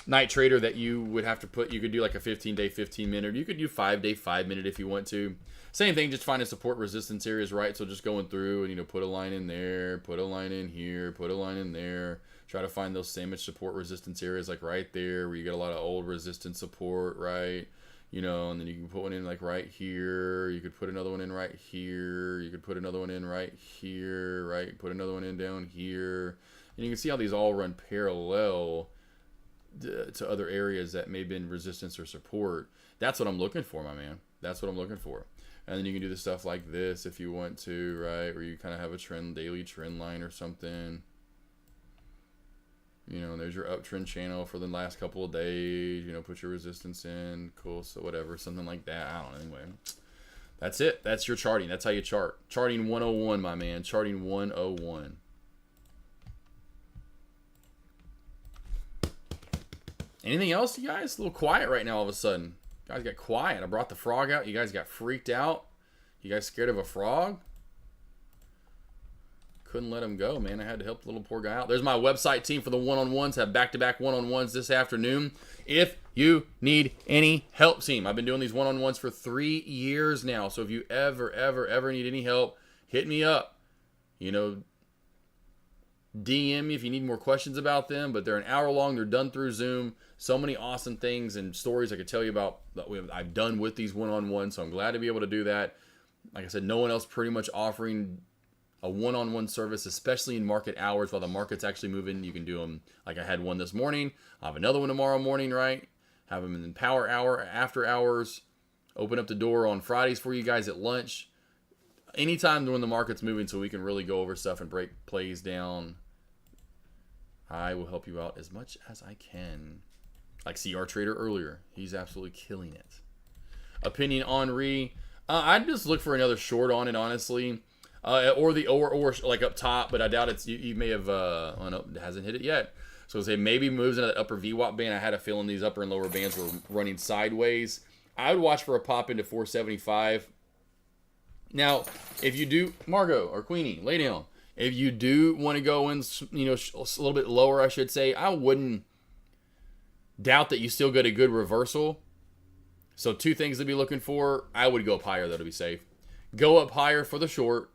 Night trader that you would have to put. You could do like a 15-day, 15-minute. You could do 5-day, 5-minute if you want to. Same thing, just finding support resistance areas, right? So just going through and, put a line in there, put a line in here, put a line in there. Try to find those sandwich support resistance areas like right there where you get a lot of old resistance support, right? And then you can put one in like right here. You could put another one in right here. You could put another one in right here, right? Put another one in down here. And you can see how these all run parallel to other areas that may have been resistance or support. That's what I'm looking for, my man. That's what I'm looking for. And then you can do the stuff like this if you want to, right? Where you kind of have a daily trend line or something. There's your uptrend channel for the last couple of days. Put your resistance in. Cool. So whatever. Something like that. I don't know. Anyway. That's it. That's your charting. That's how you chart. Charting 101, my man. Charting 101. Anything else, you guys? A little quiet right now all of a sudden. You guys got quiet. I brought the frog out. You guys got freaked out. You guys scared of a frog? Couldn't let him go, man. I had to help the little poor guy out. There's my website team for the one-on-ones. Have back-to-back one-on-ones this afternoon. If you need any help, team. I've been doing these one-on-ones for 3 years now. So if you ever need any help, hit me up. DM me if you need more questions about them. But they're an hour long. They're done through Zoom. So many awesome things and stories I could tell you about that I've done with these one-on-ones. So I'm glad to be able to do that. Like I said, no one else pretty much offering a one-on-one service, especially in market hours while the market's actually moving. You can do them like I had one this morning. I'll have another one tomorrow morning, right? Have them in power hour, after hours. Open up the door on Fridays for you guys at lunch. Anytime when the market's moving so we can really go over stuff and break plays down. I will help you out as much as I can. Like CR Trader earlier. He's absolutely killing it. Opinion on Re. I'd just look for another short on it, honestly. Or like up top, but I doubt it's you may have no, it hasn't hit it yet. So say maybe moves into that upper VWAP band. I had a feeling these upper and lower bands were running sideways. I would watch for a pop into 475. Now, if you do, Margot or Queenie, lay down. If you do want to go in, a little bit lower, I should say, I wouldn't doubt that you still get a good reversal. So 2 things to be looking for. I would go up higher though to be safe. Go up higher for the short.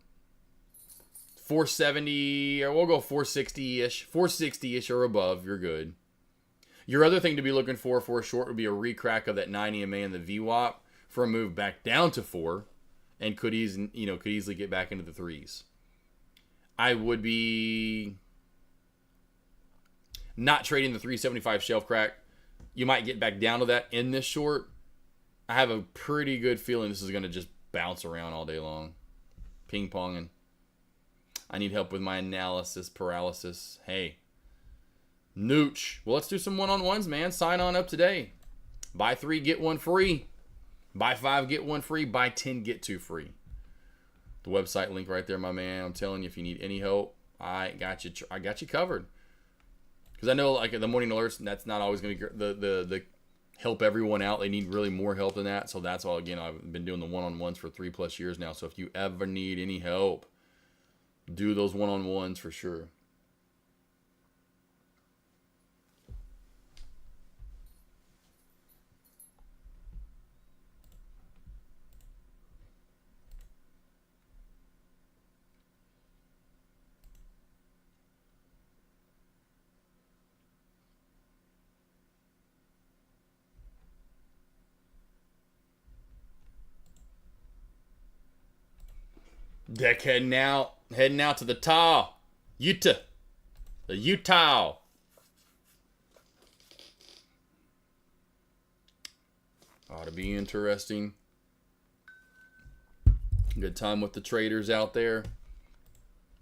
470, or we'll go 460-ish. 460-ish or above, you're good. Your other thing to be looking for a short would be a recrack of that 9 EMA and the VWAP for a move back down to 4, and could easily get back into the 3s. I would be not trading the 375 shelf crack. You might get back down to that in this short. I have a pretty good feeling this is going to just bounce around all day long. Ping-ponging. I need help with my analysis paralysis. Hey. Nooch. Well, let's do some one-on-ones, man. Sign on up today. Buy 3, get 1 free. Buy 5, get 1 free. Buy 10, get 2 free. The website link right there, my man. I'm telling you, if you need any help, I got you covered. Because I know, like, the morning alerts, that's not always going to the help everyone out. They need really more help than that. So that's all. Again, I've been doing the one-on-ones for 3+ years now. So if you ever need any help, do those one-on-ones for sure. Deck heading out to the Utah. The Utah. Ought to be interesting. Good time with the traders out there.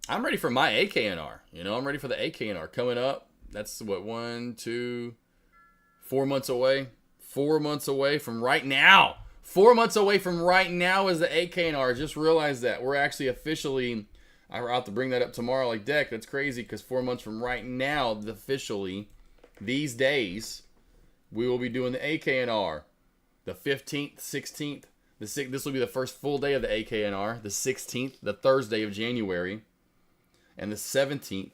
I'm ready for my AKNR. You know, I'm ready for the AKNR coming up. That's what, 4 months away. 4 months away from right now. 4 months away from right now is the AKNR. Just realized that. We're actually officially, I'll have to bring that up tomorrow like deck. That's crazy because 4 months from right now, officially, these days, we will be doing the AKNR. The 15th, 16th. This will be the first full day of the AKNR. The 16th, the Thursday of January. And the 17th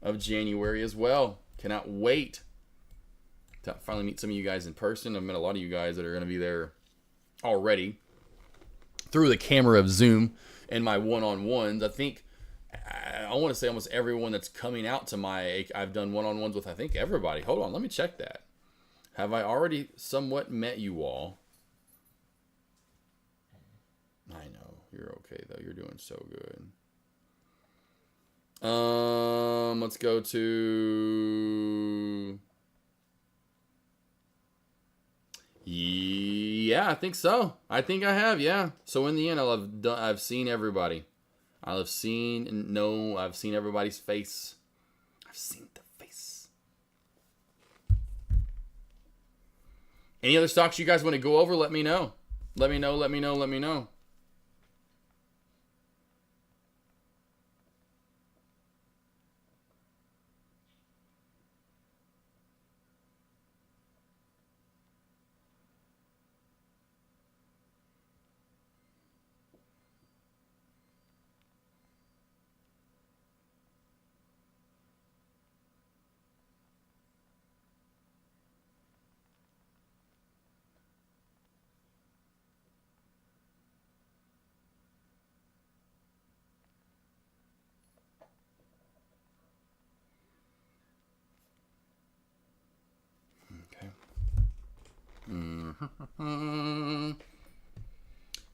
of January as well. Cannot wait to finally meet some of you guys in person. I've met a lot of you guys that are going to be there already through the camera of Zoom and my one-on-ones. I think, I want to say almost everyone that's coming out to I've done one-on-ones with, I think, everybody. Hold on, let me check that. Have I already somewhat met you all? I know. You're okay, though. You're doing so good. Let's go to... Yeah, I think so. I think I have, yeah. So in the end, I've seen everybody. I've seen everybody's face. I've seen the face. Any other stocks you guys want to go over? Let me know. Let me know.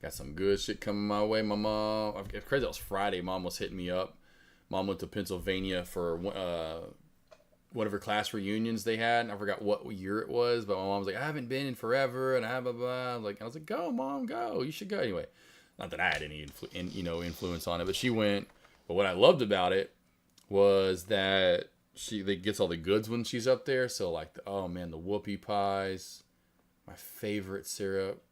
Got some good shit coming my way. My mom, it's crazy, that was Friday. Mom was hitting me up. Mom went to Pennsylvania for one of her class reunions they had. I forgot what year it was, but my mom was like, I haven't been in forever, and blah, blah, blah. I was like, go, Mom, go. You should go. Anyway, not that I had any influence on it, but she went. But what I loved about it was that she gets all the goods when she's up there. So, like, oh, man, the whoopie pies. My favorite syrup.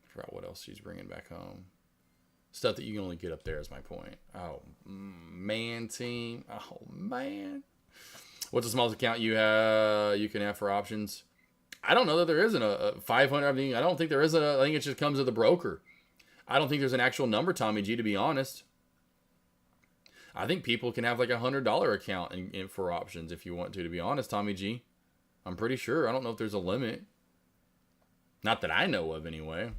I forgot what else she's bringing back home. Stuff that you can only get up there is my point. Oh, man, team. Oh, man. What's the smallest account you can have for options? I don't know that there isn't a 500. I mean, I don't think there is I think it just comes with the broker. I don't think there's an actual number, Tommy G, to be honest. I think people can have like $100 account for options if you want to be honest, Tommy G. I'm pretty sure. I don't know if there's a limit. Not that I know of, anyway.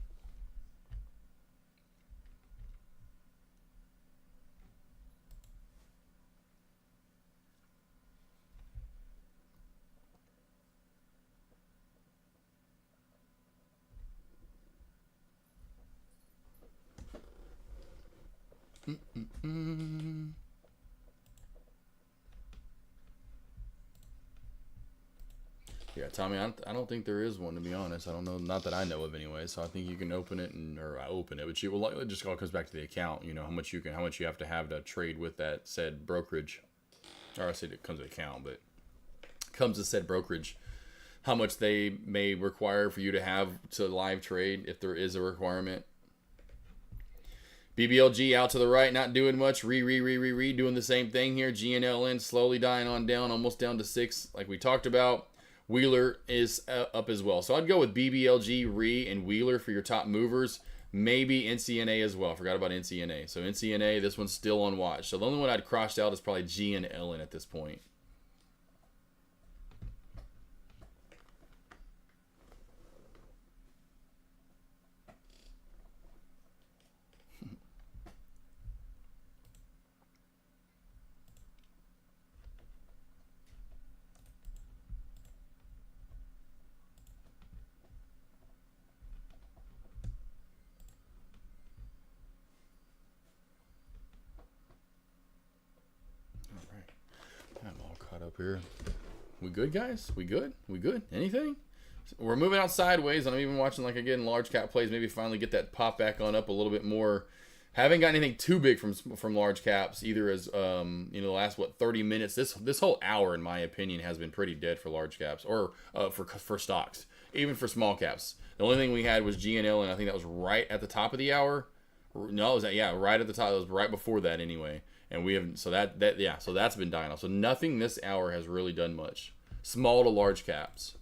Yeah, Tommy, I don't think there is one, to be honest. I don't know, not that I know of anyway. So I think you can open it or I open it, but it just all comes back to the account. You know how much you have to trade with that said brokerage. Or I said it comes with account, but it comes with said brokerage. How much they may require for you to have to live trade if there is a requirement. BBLG out to the right, not doing much. Doing the same thing here. GNLN slowly dying on down, almost down to 6, like we talked about. Wheeler is up as well. So I'd go with BBLG, and Wheeler for your top movers. Maybe NCNA as well. Forgot about NCNA. So NCNA, this one's still on watch. So the only one I'd crossed out is probably GNLN at this point. here. We good, guys? We good? We good? Anything? We're moving out sideways, and I'm even watching, like, again, large cap plays. Maybe finally get that pop back on up a little bit more. Haven't got anything too big from large caps either. As the last 30 minutes. This whole hour, in my opinion, has been pretty dead for large caps or for stocks, even for small caps. The only thing we had was GNL, and I think that was right at the top of the hour. No, it was right at the top. It was right before that anyway. And we haven't, so that's been dying off. So nothing this hour has really done much. Small to large caps.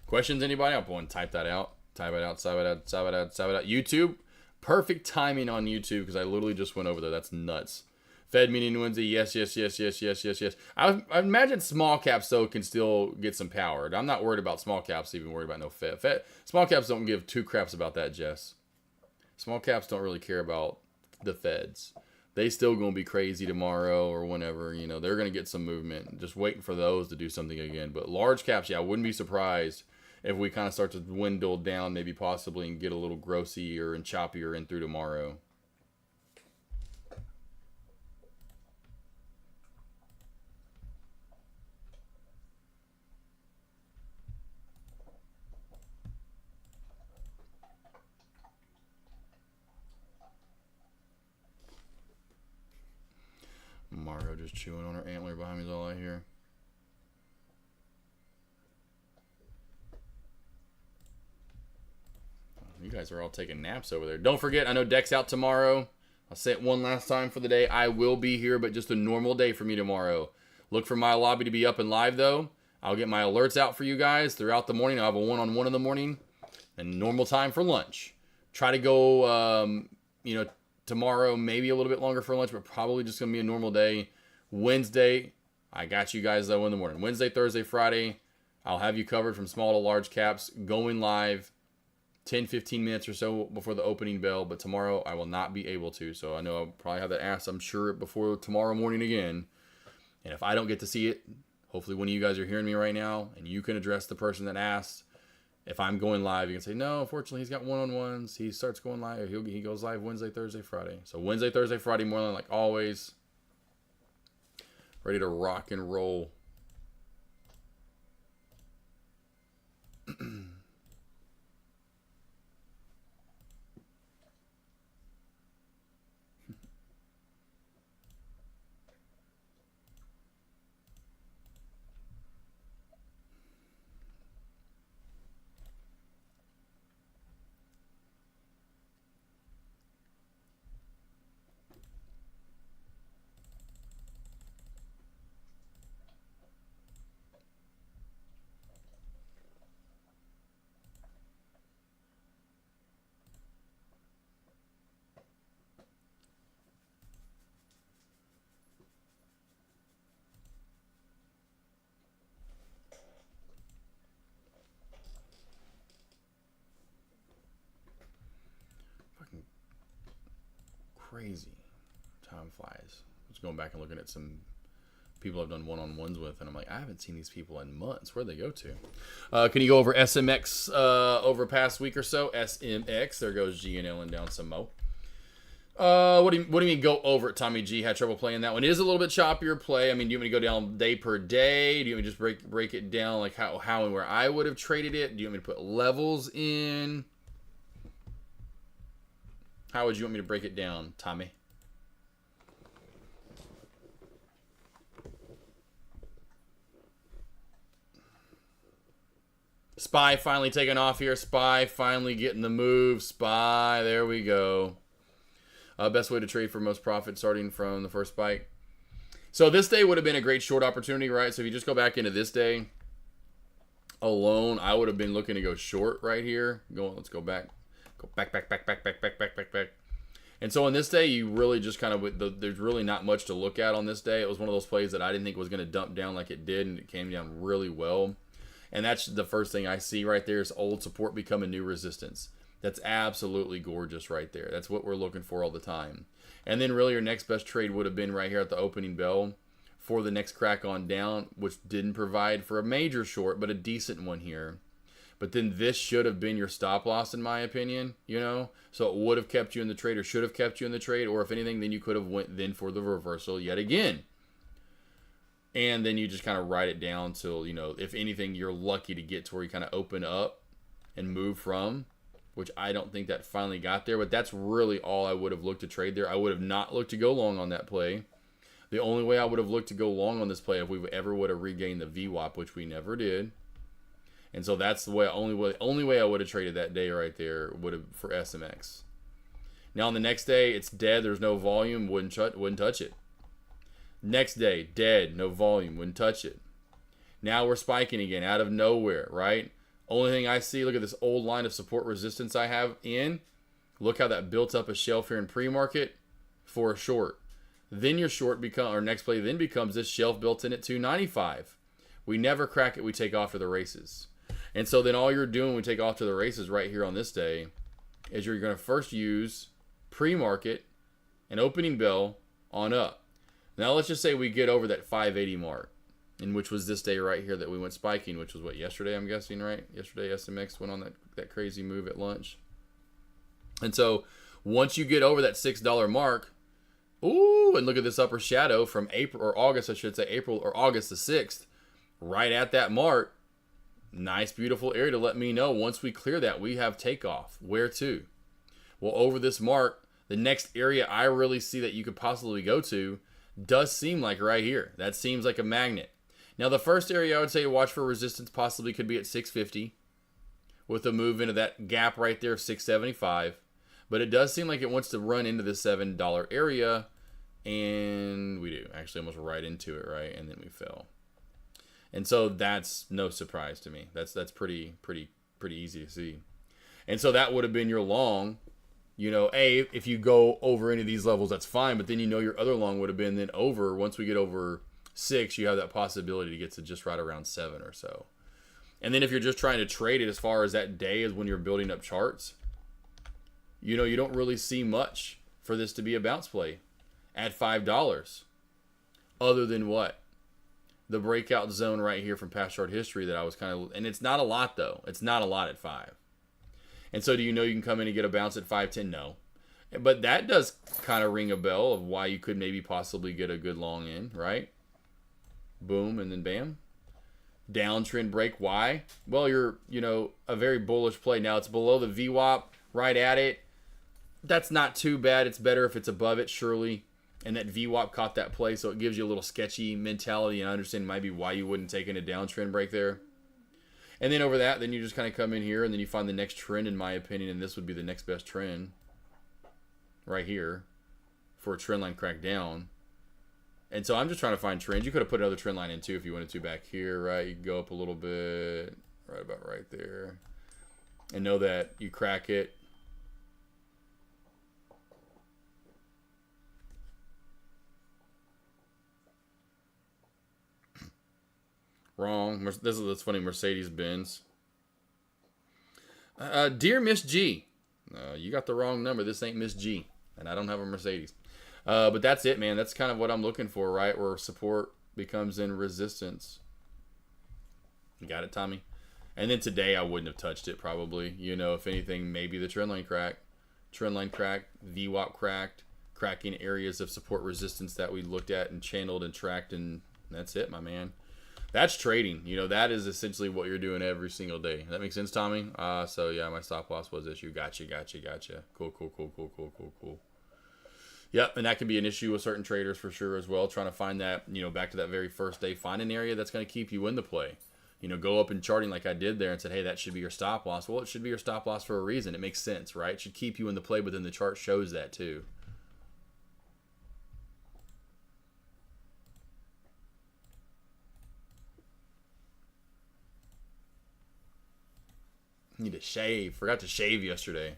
Questions, anybody? I'll go and type that out. Type it out. YouTube. Perfect timing on YouTube because I literally just went over there. That's nuts. Fed meeting Wednesday. Yes. I imagine small caps, though, can still get some power. I'm not worried about small caps, even worried about no Fed. Small caps don't give two craps about that, Jess. Small caps don't really care about the Feds. They still going to be crazy tomorrow or whenever. They're going to get some movement. Just waiting for those to do something again. But large caps, I wouldn't be surprised if we kind of start to dwindle down, maybe possibly, and get a little grossier and choppier in through tomorrow. Margo just chewing on her antler behind me is all I hear. You guys are all taking naps over there. Don't forget, I know Deck's out tomorrow. I'll say it one last time for the day. I will be here, but just a normal day for me tomorrow. Look for my lobby to be up and live, though. I'll get my alerts out for you guys throughout the morning. I'll have a one-on-one in the morning and normal time for lunch. Try to go, tomorrow, maybe a little bit longer for lunch, but probably just going to be a normal day. Wednesday, I got you guys, though, in the morning. Wednesday, Thursday, Friday, I'll have you covered from small to large caps, going live 10-15 minutes or so before the opening bell, but tomorrow I will not be able to. So I know I'll probably have that asked, I'm sure, before tomorrow morning again. And if I don't get to see it, hopefully one of you guys are hearing me right now, and you can address the person that asked. If I'm going live, you can say, no, unfortunately, he's got one-on-ones. He starts going live. He goes live Wednesday, Thursday, Friday. So Wednesday, Thursday, Friday morning, like always. Ready to rock and roll. Crazy. Time flies. Just going back and looking at some people I've done one-on-ones with, and I'm like, I haven't seen these people in months. Where'd they go to? Can you go over SMX over past week or so? SMX. There goes GNL and down some mo. What do you mean go over it, Tommy G? Had trouble playing that one. It is a little bit choppier play. I mean, do you want me to go down day per day? Do you want me to just break it down like how and where I would have traded it? Do you want me to put levels in? How would you want me to break it down, Tommy? Spy finally taking off here. Spy finally getting the move. Spy, there we go. Best way to trade for most profit starting from the first spike. So this day would have been a great short opportunity, right? So if you just go back into this day alone, I would have been looking to go short right here. Let's go back. Go back. And so on this day, you really just kind of, there's really not much to look at on this day. It was one of those plays that I didn't think was going to dump down like it did, and it came down really well. And that's the first thing I see right there is old support becoming new resistance. That's absolutely gorgeous right there. That's what we're looking for all the time. And then really your next best trade would have been right here at the opening bell for the next crack on down, which didn't provide for a major short, but a decent one here. But then this should have been your stop loss, in my opinion, you know? So it would have kept you in the trade, or should have kept you in the trade, or if anything, then you could have went then for the reversal yet again. And then you just kind of write it down till, you know, if anything, you're lucky to get to where you kind of open up and move from, which I don't think that finally got there. But that's really all I would have looked to trade there. I would have not looked to go long on that play. The only way I would have looked to go long on this play if we ever would have regained the VWAP, which we never did. And so that's the way, only way I would have traded that day right there would have for SMX. Now on the next day, it's dead. There's no volume. Wouldn't touch it. Next day, dead. No volume. Wouldn't touch it. Now we're spiking again out of nowhere, right? Only thing I see, look at this old line of support resistance I have in. Look how that built up a shelf here in pre-market for a short. Then your short our next play then becomes this shelf built in at 295. We never crack it. We take off to the races. And so then all you're doing when we take off to the races right here on this day is you're going to first use pre-market and opening bell on up. Now let's just say we get over that 580 mark, and which was this day right here that we went spiking, which was what, yesterday, I'm guessing, right? Yesterday SMX went on that crazy move at lunch. And so once you get over that $6 mark, ooh, and look at this upper shadow from April or August, I should say April or August the 6th, right at that mark. Nice, beautiful area to let me know once we clear that, we have takeoff. Where to? Well, over this mark, the next area I really see that you could possibly go to does seem like right here. That seems like a magnet. Now, the first area I would say to watch for resistance possibly could be at 650 with a move into that gap right there of 675. But it does seem like it wants to run into the $7 area, and we do. Actually, almost right into it, right? And then we fell. And so that's no surprise to me. That's pretty easy to see. And so that would have been your long. You know, if you go over any of these levels, that's fine. But then you know your other long would have been then over. Once we get over 6, you have that possibility to get to just right around 7 or so. And then if you're just trying to trade it as far as that day is when you're building up charts, you know, you don't really see much for this to be a bounce play at $5. Other than what? The breakout zone right here from past chart history that I was kind of, and it's not a lot though. It's not a lot at 5. And so do you know you can come in and get a bounce at 5.10? No. But that does kind of ring a bell of why you could maybe possibly get a good long in, right? Boom, and then bam. Downtrend break. Why? Well, you're, you know, a very bullish play. Now it's below the VWAP, right at it. That's not too bad. It's better if it's above it, surely. And that VWAP caught that play, so it gives you a little sketchy mentality, and I understand maybe why you wouldn't take in a downtrend break there. And then over that, then you just kind of come in here, and then you find the next trend, in my opinion, and this would be the next best trend right here for a trend line crack down. And so I'm just trying to find trends. You could have put another trend line in too if you wanted to back here, right? You could go up a little bit, right about right there, and know that you crack it. Wrong. That's funny. Mercedes-Benz. Dear Miss G. You got the wrong number. This ain't Miss G. And I don't have a Mercedes. But that's it, man. That's kind of what I'm looking for, right? Where support becomes in resistance. You got it, Tommy? And then today I wouldn't have touched it probably. You know, if anything, maybe the trend line crack. Trend line cracked. VWAP cracked. Cracking areas of support resistance that we looked at and channeled and tracked. And that's it, my man. That's trading. You know, that is essentially what you're doing every single day. That makes sense, Tommy? So, yeah, my stop loss was issue. Gotcha. Cool. Yep, and that can be an issue with certain traders for sure as well. Trying to find that, you know, back to that very first day, find an area that's going to keep you in the play. You know, go up in charting like I did there and said, hey, that should be your stop loss. Well, it should be your stop loss for a reason. It makes sense, right? It should keep you in the play, but then the chart shows that too. Need to shave. Forgot to shave yesterday.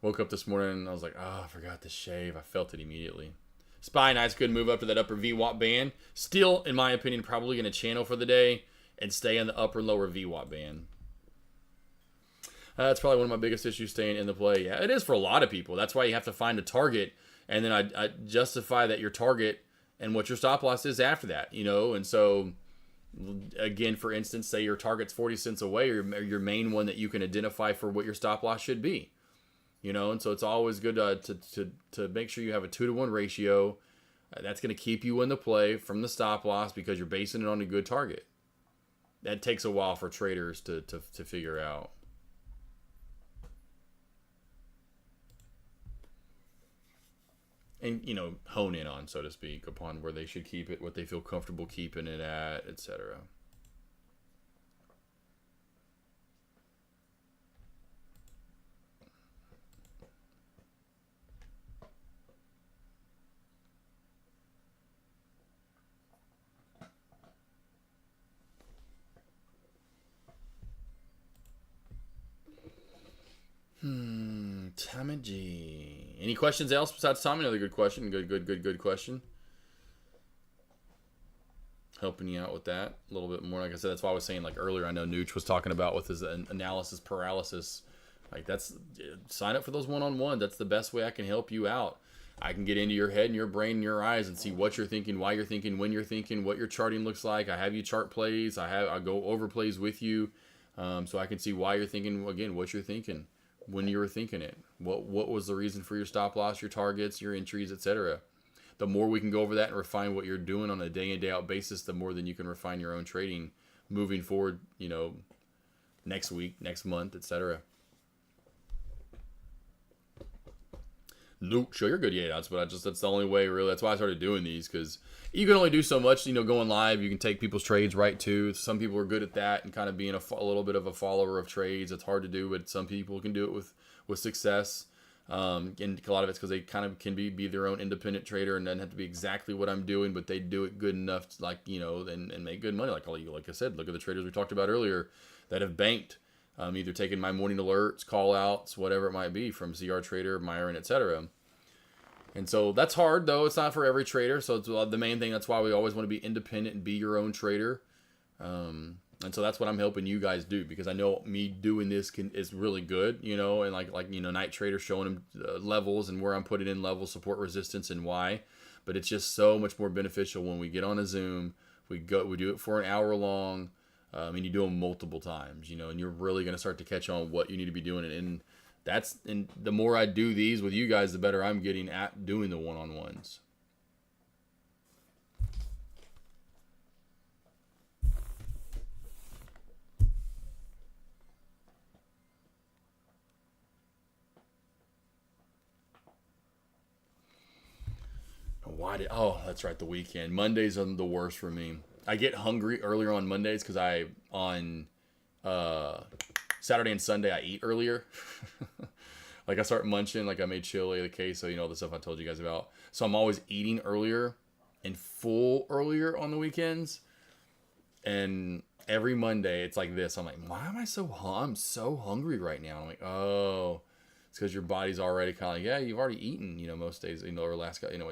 Woke up this morning and I was like, oh, I forgot to shave. I felt it immediately. SPY nice, good move up to that upper VWAP band. Still, in my opinion, probably going to channel for the day and stay in the upper and lower VWAP band. That's probably one of my biggest issues staying in the play. Yeah, it is for a lot of people. That's why you have to find a target, and then I justify that your target and what your stop loss is after that, you know. And so, again, for instance, say your target's 40 cents away, or your main one that you can identify for what your stop loss should be, you know. And so it's always good to make sure you have a 2-to-1 ratio. That's going to keep you in the play from the stop loss because you're basing it on a good target. That takes a while for traders to figure out. And, you know, hone in on, so to speak, upon where they should keep it, what they feel comfortable keeping it at, etc. Tommy G. Any questions else besides Tommy? Another good question. Good question. Helping you out with that a little bit more. Like I said, that's why I was saying, like earlier, I know Nooch was talking about with his analysis paralysis. Like, sign up for those one-on-one. That's the best way I can help you out. I can get into your head and your brain and your eyes and see what you're thinking, why you're thinking, when you're thinking, what your charting looks like. I have you chart plays. I go over plays with you, so I can see why you're thinking, again, what you're thinking, when you were thinking it. What was the reason for your stop loss, your targets, your entries, etc. The more we can go over that and refine what you're doing on a day in, day out basis, the more then you can refine your own trading moving forward, you know, next week, next month, etc. Nope, sure, you're good. Yeah, that's the only way, really. That's why I started doing these, because you can only do so much, you know, going live. You can take people's trades right too. Some people are good at that and kind of being a little bit of a follower of trades. It's hard to do, but some people can do it with success. And a lot of it's because they kind of can be their own independent trader and doesn't have to be exactly what I'm doing, but they do it good enough to, like, you know, and make good money. Like I said, look at the traders we talked about earlier that have banked, either taking my morning alerts, call outs, whatever it might be from CR Trader, Myron, etc. And so that's hard, though. It's not for every trader. So it's the main thing. That's why we always want to be independent and be your own trader. And so that's what I'm helping you guys do, because I know me doing this is really good, you know, and like you know, Night Trader showing them levels and where I'm putting in levels, support, resistance, and why. But it's just so much more beneficial when we get on a Zoom. We do it for an hour long, and you do them multiple times, you know, and you're really going to start to catch on what you need to be doing. And the more I do these with you guys, the better I'm getting at doing the one-on-ones. That's right, the weekend. Mondays are the worst for me. I get hungry earlier on Mondays because on Saturday and Sunday I eat earlier. Like I start munching, like I made chili, the queso, you know, the stuff I told you guys about. So I'm always eating earlier and full earlier on the weekends. And every Monday it's like this. I'm like, why am I I'm so hungry right now? I'm like, oh, it's because your body's already kind of like, yeah, you've already eaten, you know, most days, you know, or last, you know,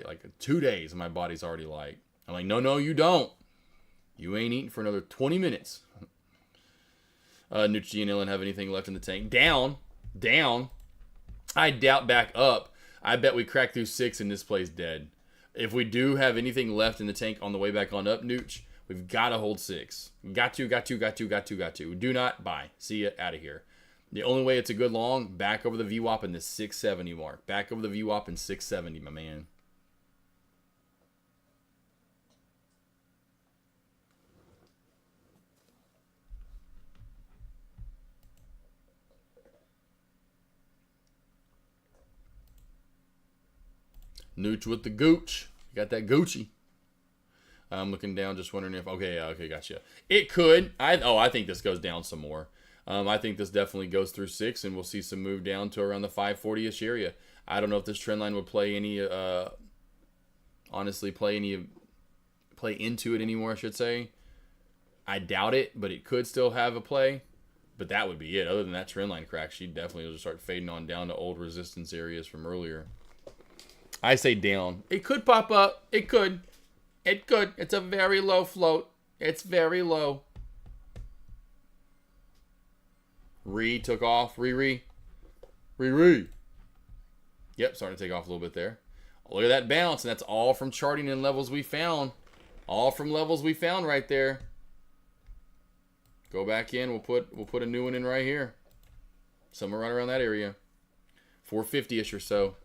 like 2 days, and my body's already like, I'm like, no, you don't. You ain't eating for another 20 minutes. Nucci and Ellen have anything left in the tank? Down. I doubt back up. I bet we crack through 6 and this play's dead. If we do have anything left in the tank on the way back on up, Nooch, we've got to hold 6. Got to. Do not buy. See ya, out of here. The only way it's a good long, back over the VWAP in the 670 mark. Back over the VWAP in 670, my man. Nooch with the gooch. You got that Gucci. I'm looking down, just wondering if... Okay, gotcha. It could. I think this goes down some more. I think this definitely goes through 6, and we'll see some move down to around the 540-ish area. I don't know if this trend line would play any... honestly, play into it anymore, I should say. I doubt it, but it could still have a play. But that would be it. Other than that trend line crack, she definitely will just start fading on down to old resistance areas from earlier. I say down. It could pop up. It could. It's a very low float. It's very low. Took off. Re. Yep, starting to take off a little bit there. Look at that bounce, and that's all from charting and levels we found. All from levels we found right there. Go back in. We'll put a new one in right here. Somewhere right around that area. 450-ish or so.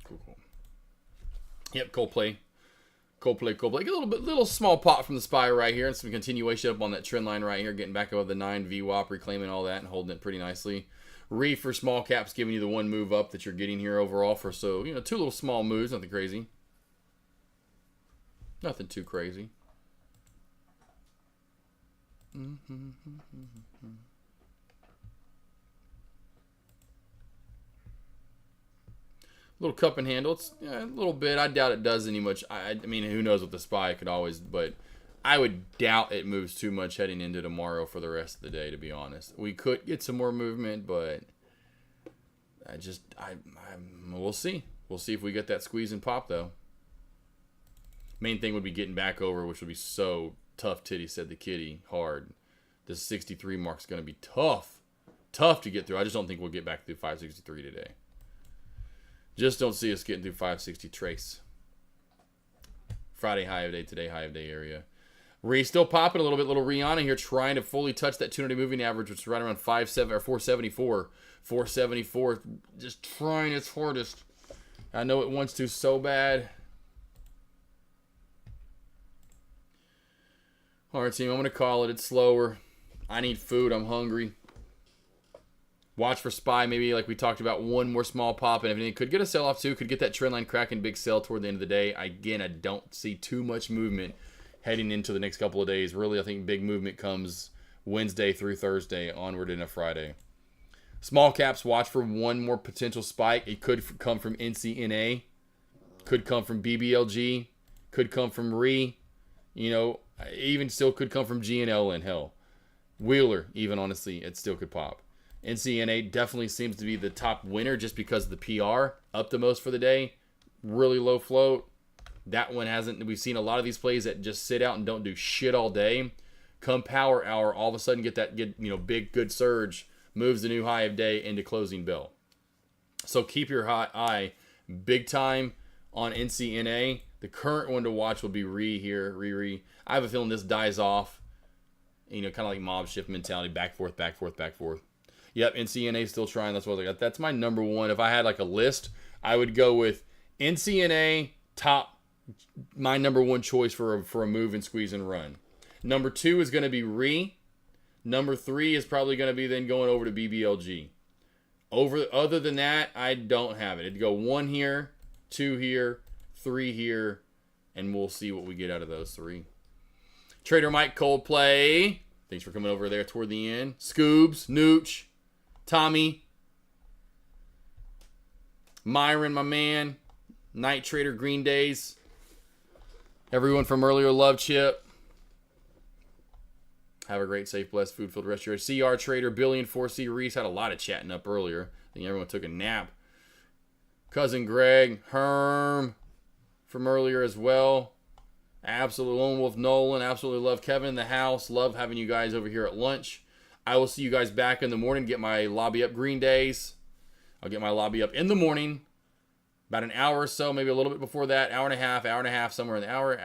Cool. Yep, Coldplay. Get a little small pop from the SPY right here, and some continuation up on that trend line right here, getting back above the 9 VWAP, reclaiming all that and holding it pretty nicely. For small caps, giving you the one move up that you're getting here overall for, so, two little small moves, nothing crazy. Nothing too crazy. Little cup and handle. It's a little bit. I doubt it does any much. I mean, who knows with the SPY? It could always, but I would doubt it moves too much heading into tomorrow for the rest of the day, to be honest. We could get some more movement, but we'll see. We'll see if we get that squeeze and pop, though. Main thing would be getting back over, which would be so tough, Titty, said the kitty. Hard. This 63 mark's going to be tough. Tough to get through. I just don't think we'll get back through 563 today. Just don't see us getting through 560 trace. Friday high of day, today high of day area. Still popping a little bit. Little Rihanna here trying to fully touch that 200 moving average, which is right around 474. 474. Just trying its hardest. I know it wants to so bad. All right, team. I'm going to call it. It's slower. I need food. I'm hungry. Watch for SPY, maybe like we talked about, one more small pop, and everything could get a sell-off too. Could get that trend line cracking, big sell toward the end of the day. Again, I don't see too much movement heading into the next couple of days. Really, I think big movement comes Wednesday through Thursday, onward into Friday. Small caps, watch for one more potential spike. It could come from NCNA, could come from BBLG, could come from RE. Even still could come from GNL and hell. Wheeler, even honestly, it still could pop. NCNA definitely seems to be the top winner just because of the PR, up the most for the day. Really low float. That one hasn't. We've seen a lot of these plays that just sit out and don't do shit all day. Come power hour, all of a sudden get big good surge, moves the new high of day into closing bell. So keep your eye big time on NCNA. The current one to watch will be Re. I have a feeling this dies off. Kind of like mob shift mentality, back forth. Yep, NCNA still trying. That's what I got. That's my number one. If I had like a list, I would go with NCNA top. My number one choice for a move and squeeze and run. Number 2 is going to be Re. Number 3 is probably going to be then going over to BBLG. Other than that, I don't have it. It'd go 1 here, 2 here, 3 here, and we'll see what we get out of those 3. Trader Mike, Coldplay. Thanks for coming over there toward the end. Scoobs, Nooch. Tommy, Myron, my man, Night Trader, Green Days, everyone from earlier, Love Chip. Have a great, safe, blessed, food-filled rest of your day. CR Trader, Billy, and 4C Reese had a lot of chatting up earlier. I think everyone took a nap. Cousin Greg, Herm from earlier as well. Absolute Lone Wolf Nolan. Absolutely love Kevin in the house. Love having you guys over here at lunch. I will see you guys back in the morning. Get my lobby up Green Days. I'll get my lobby up in the morning. About an hour or so, maybe a little bit before that. Hour and a half, somewhere in the hour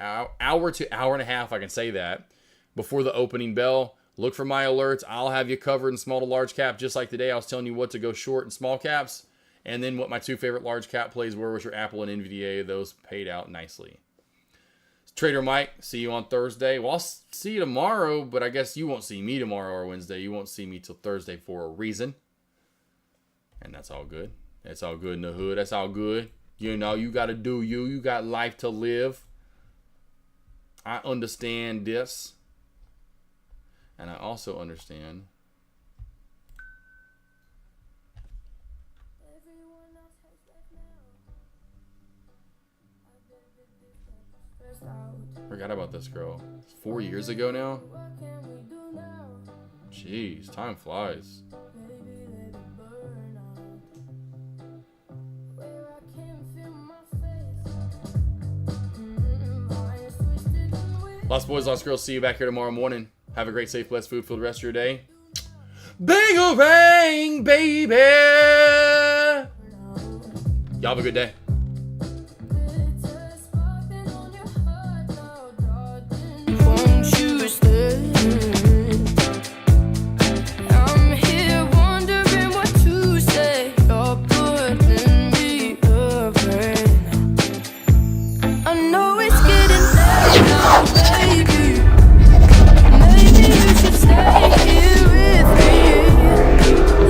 to hour and a half, I can say that. Before the opening bell. Look for my alerts. I'll have you covered in small to large cap, just like today. I was telling you what to go short in small caps. And then what my 2 favorite large cap plays were, which are Apple and NVDA. Those paid out nicely. Trader Mike, see you on Thursday. Well, I'll see you tomorrow, but I guess you won't see me tomorrow or Wednesday. You won't see me till Thursday for a reason. And that's all good. That's all good in the hood. That's all good. You know, you got to do you. You got life to live. I understand this. And I also understand Everyone else has left now. forgot about this girl. It's 4 years ago now. What can we do now? Jeez, time flies. Baby, let it burn out. Where I can feel my face. Eyes twisted and weird. Lost boys, lost girls. See you back here tomorrow morning. Have a great, safe, blessed, food for the rest of your day. Bangarang, baby. Y'all have a good day. Glitter sparkling on your heart now, darling. Won't you stay? I'm here wondering what to say. You're putting me away. I know it's getting late now, baby. Maybe you should stay here with me.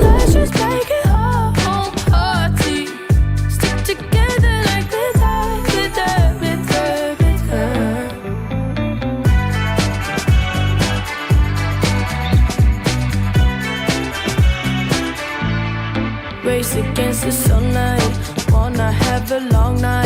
Let's just make it our own party. Stick together like glitter, glitter, glitter, glitter. Race against the sunlight. Wanna have a long night.